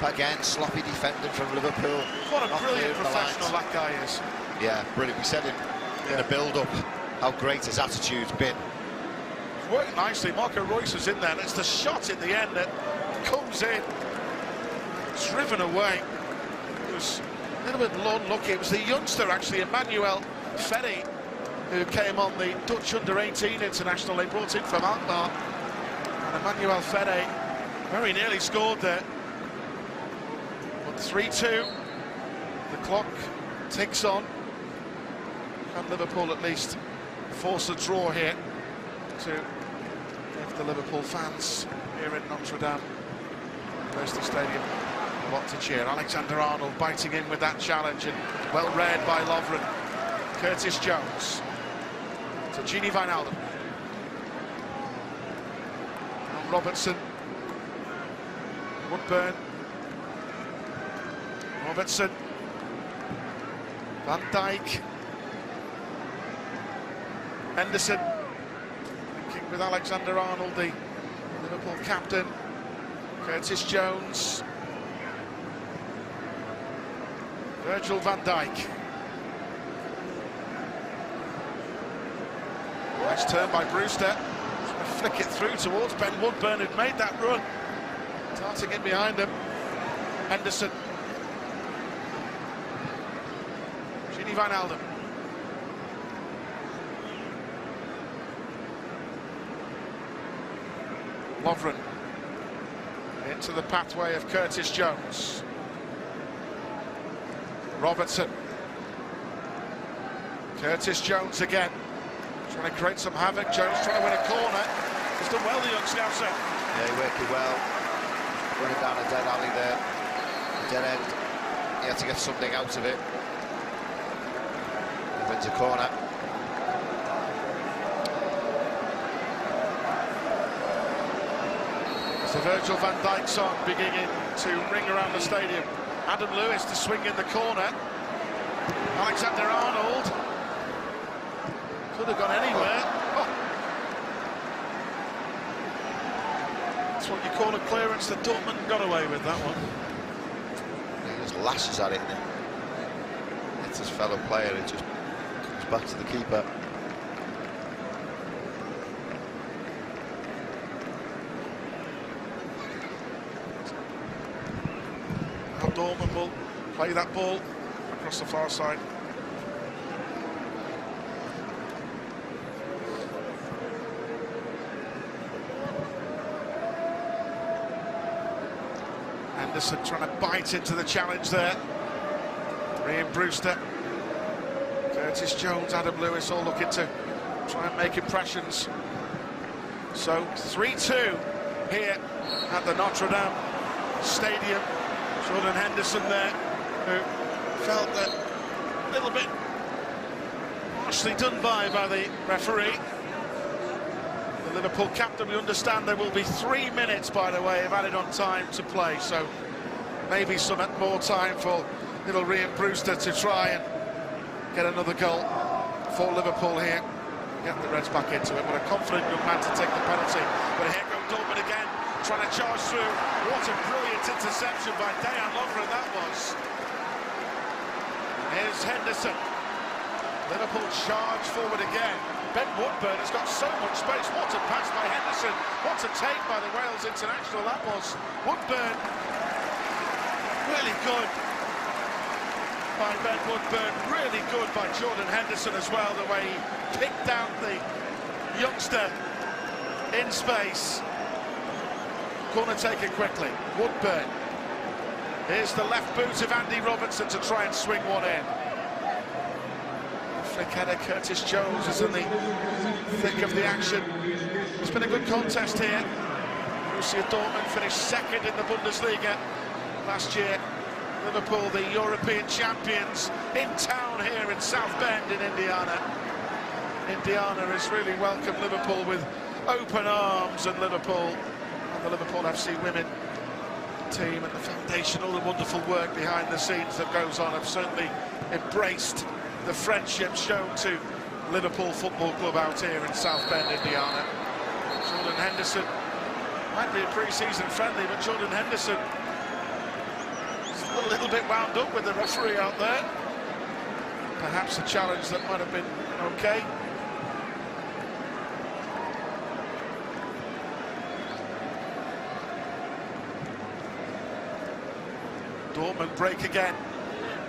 again, sloppy defending from Liverpool. What a Not brilliant clearing the professional lines. that guy is. Yeah, brilliant. We said in the build-up how great his attitude's been. It's worked nicely. Marco Reus was in there, and it's the shot in the end that comes in. Driven away. It was a little bit unlucky. It was the youngster, actually, Emmanuel Ferry, who came on the Dutch under-18 international. They brought in from Alkmaar. And Emmanuel Ferry very nearly scored there. But 3-2. The clock ticks on. Can Liverpool at least force a draw here to give the Liverpool fans here in Notre Dame Stadium a lot to cheer. Alexander-Arnold biting in with that challenge, and well read by Lovren. Curtis Jones to Gini Wijnaldum. And Robertson. Woodburn. Robertson. Van Dijk. Henderson. Linking with Alexander-Arnold, the Liverpool captain. Curtis Jones. Virgil van Dijk. Nice turn by Brewster. Trying to flick it through towards Ben Woodburn, who'd made that run. Darting in behind him. Henderson. Gini Wijnaldum. Lovren. Into the pathway of Curtis Jones. Robertson. Curtis Jones again. Trying to create some havoc. Jones trying to win a corner. He's done well, the young Scouser. Yeah, he worked it well. Running down a dead alley there. Dead end. He had to get something out of it. He wins a corner. It's the Virgil van Dijk song beginning to ring around the stadium. Adam Lewis to swing in the corner. Alexander-Arnold. Could have gone anywhere. Oh. That's what you call a clearance that Dortmund got away with, that one. He just lashes at it and it hits his fellow player. It just comes back to the keeper. Now Dortmund will play that ball across the far side. Henderson trying to bite into the challenge there. Rhian Brewster, Curtis Jones, Adam Lewis all looking to try and make impressions. So 3-2 here at the Notre Dame Stadium. Jordan Henderson there, who felt that a little bit harshly done by the referee. The Liverpool captain, we understand there will be 3 minutes, by the way, of added on time to play, so maybe some more time for little Rhian Brewster to try and get another goal for Liverpool here. Get the Reds back into it, but a confident young man to take the penalty. But here goes Dortmund again, trying to charge through. What a brilliant interception by Dejan Lovren that was. Here's Henderson. Liverpool charge forward again. Ben Woodburn has got so much space. What a pass by Henderson. What a take by the Wales international that was. Woodburn, really good by Ben Woodburn. Really good by Jordan Henderson as well, the way he picked out the youngster in space. Corner taken quickly. Woodburn. Here's the left boot of Andy Robertson to try and swing one in. Flick header, Curtis Jones is in the thick of the action. It's been a good contest here. Borussia Dortmund finished second in the Bundesliga last year. Liverpool, the European champions, in town here in South Bend in Indiana. Indiana has really welcomed Liverpool with open arms, and Liverpool, and the Liverpool FC women team and the foundation, all the wonderful work behind the scenes that goes on, have certainly embraced the friendship shown to Liverpool Football Club out here in South Bend, Indiana. Jordan Henderson, might be a pre-season friendly, but Jordan Henderson a little bit wound up with the referee out there. Perhaps a challenge that might have been okay. Dortmund break again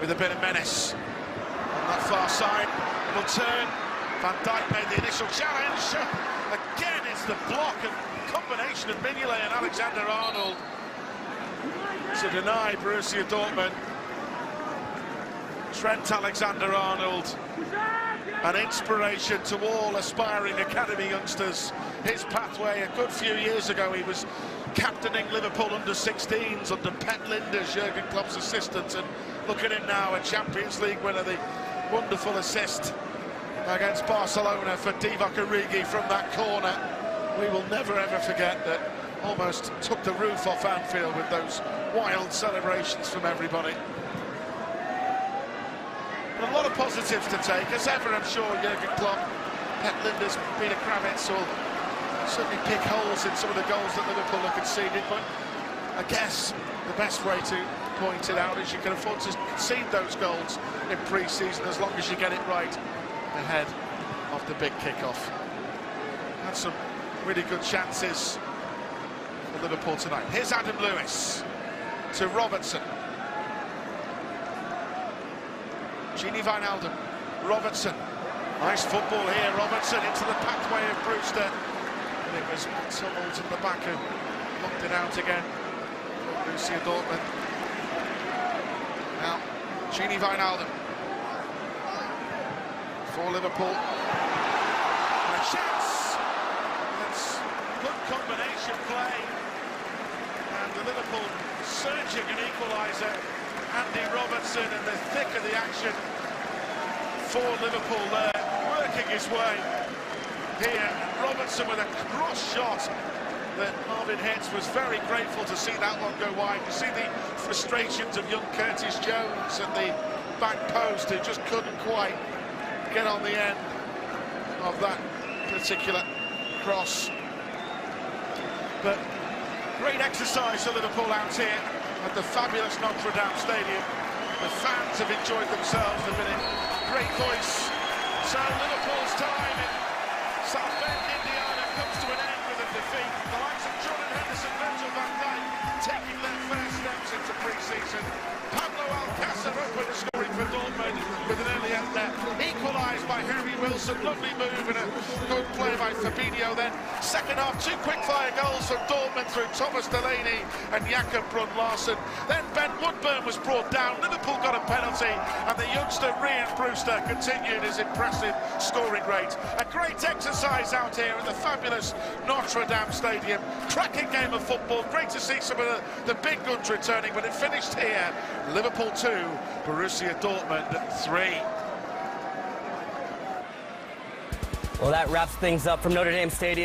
with a bit of menace on that far side. It'll turn. Van Dijk made the initial challenge. Again, it's the block and combination of Mignolet and Alexander-Arnold to deny Borussia Dortmund. Trent Alexander-Arnold, an inspiration to all aspiring academy youngsters. His pathway, a good few years ago, he was captaining Liverpool under-16s under Pep Lijnders, Jürgen Klopp's assistant, and look at him now, a Champions League winner, the wonderful assist against Barcelona for Divock Origi from that corner. We will never ever forget that. Almost took the roof off Anfield with those wild celebrations from everybody. But a lot of positives to take, as ever. I'm sure Jürgen Klopp, Pep Lijnders, Peter Kravitz will certainly pick holes in some of the goals that Liverpool have conceded, but I guess the best way to point it out is you can afford to concede those goals in pre-season as long as you get it right ahead of the big kick-off. Had some really good chances for Liverpool tonight. Here's Adam Lewis to Robertson. Gini Wijnaldum, Robertson. Nice football here, Robertson into the pathway of Brewster. And it was Tummels in the back who locked it out again. Borussia Dortmund. Now, Gini Wijnaldum for Liverpool. And a chance! That's good combination play. And the Liverpool surging an equaliser. Andy Robertson in the thick of the action for Liverpool there, working his way here. Robertson with a cross shot that Marvin Hitz was very grateful to see that one go wide. You see the frustrations of young Curtis Jones and the back post who just couldn't quite get on the end of that particular cross. But great exercise for Liverpool out here at the fabulous Notre Dame Stadium. The fans have enjoyed themselves, they've been in great voice. So Liverpool's time in South Bend, Indiana comes to an end with a defeat. The likes of Jordan Henderson, Virgil van Dijk taking their first steps into pre-season. Pablo Alcácer opened the scoring for Dortmund with an early equalised by Harry Wilson. Lovely move and a good play by Fabinho. Then second half, two quick-fire goals from Dortmund through Thomas Delaney and Jakob Brun-Larsen. Then Ben Woodburn was brought down. Liverpool got a penalty, and the youngster Rhian Brewster continued his impressive scoring rate. A great exercise out here at the fabulous Notre Dame Stadium. Cracking game of football. Great to see some of the big guns returning, but it finished here. Liverpool 2, Borussia Dortmund 3. Well, that wraps things up from Notre Dame Stadium.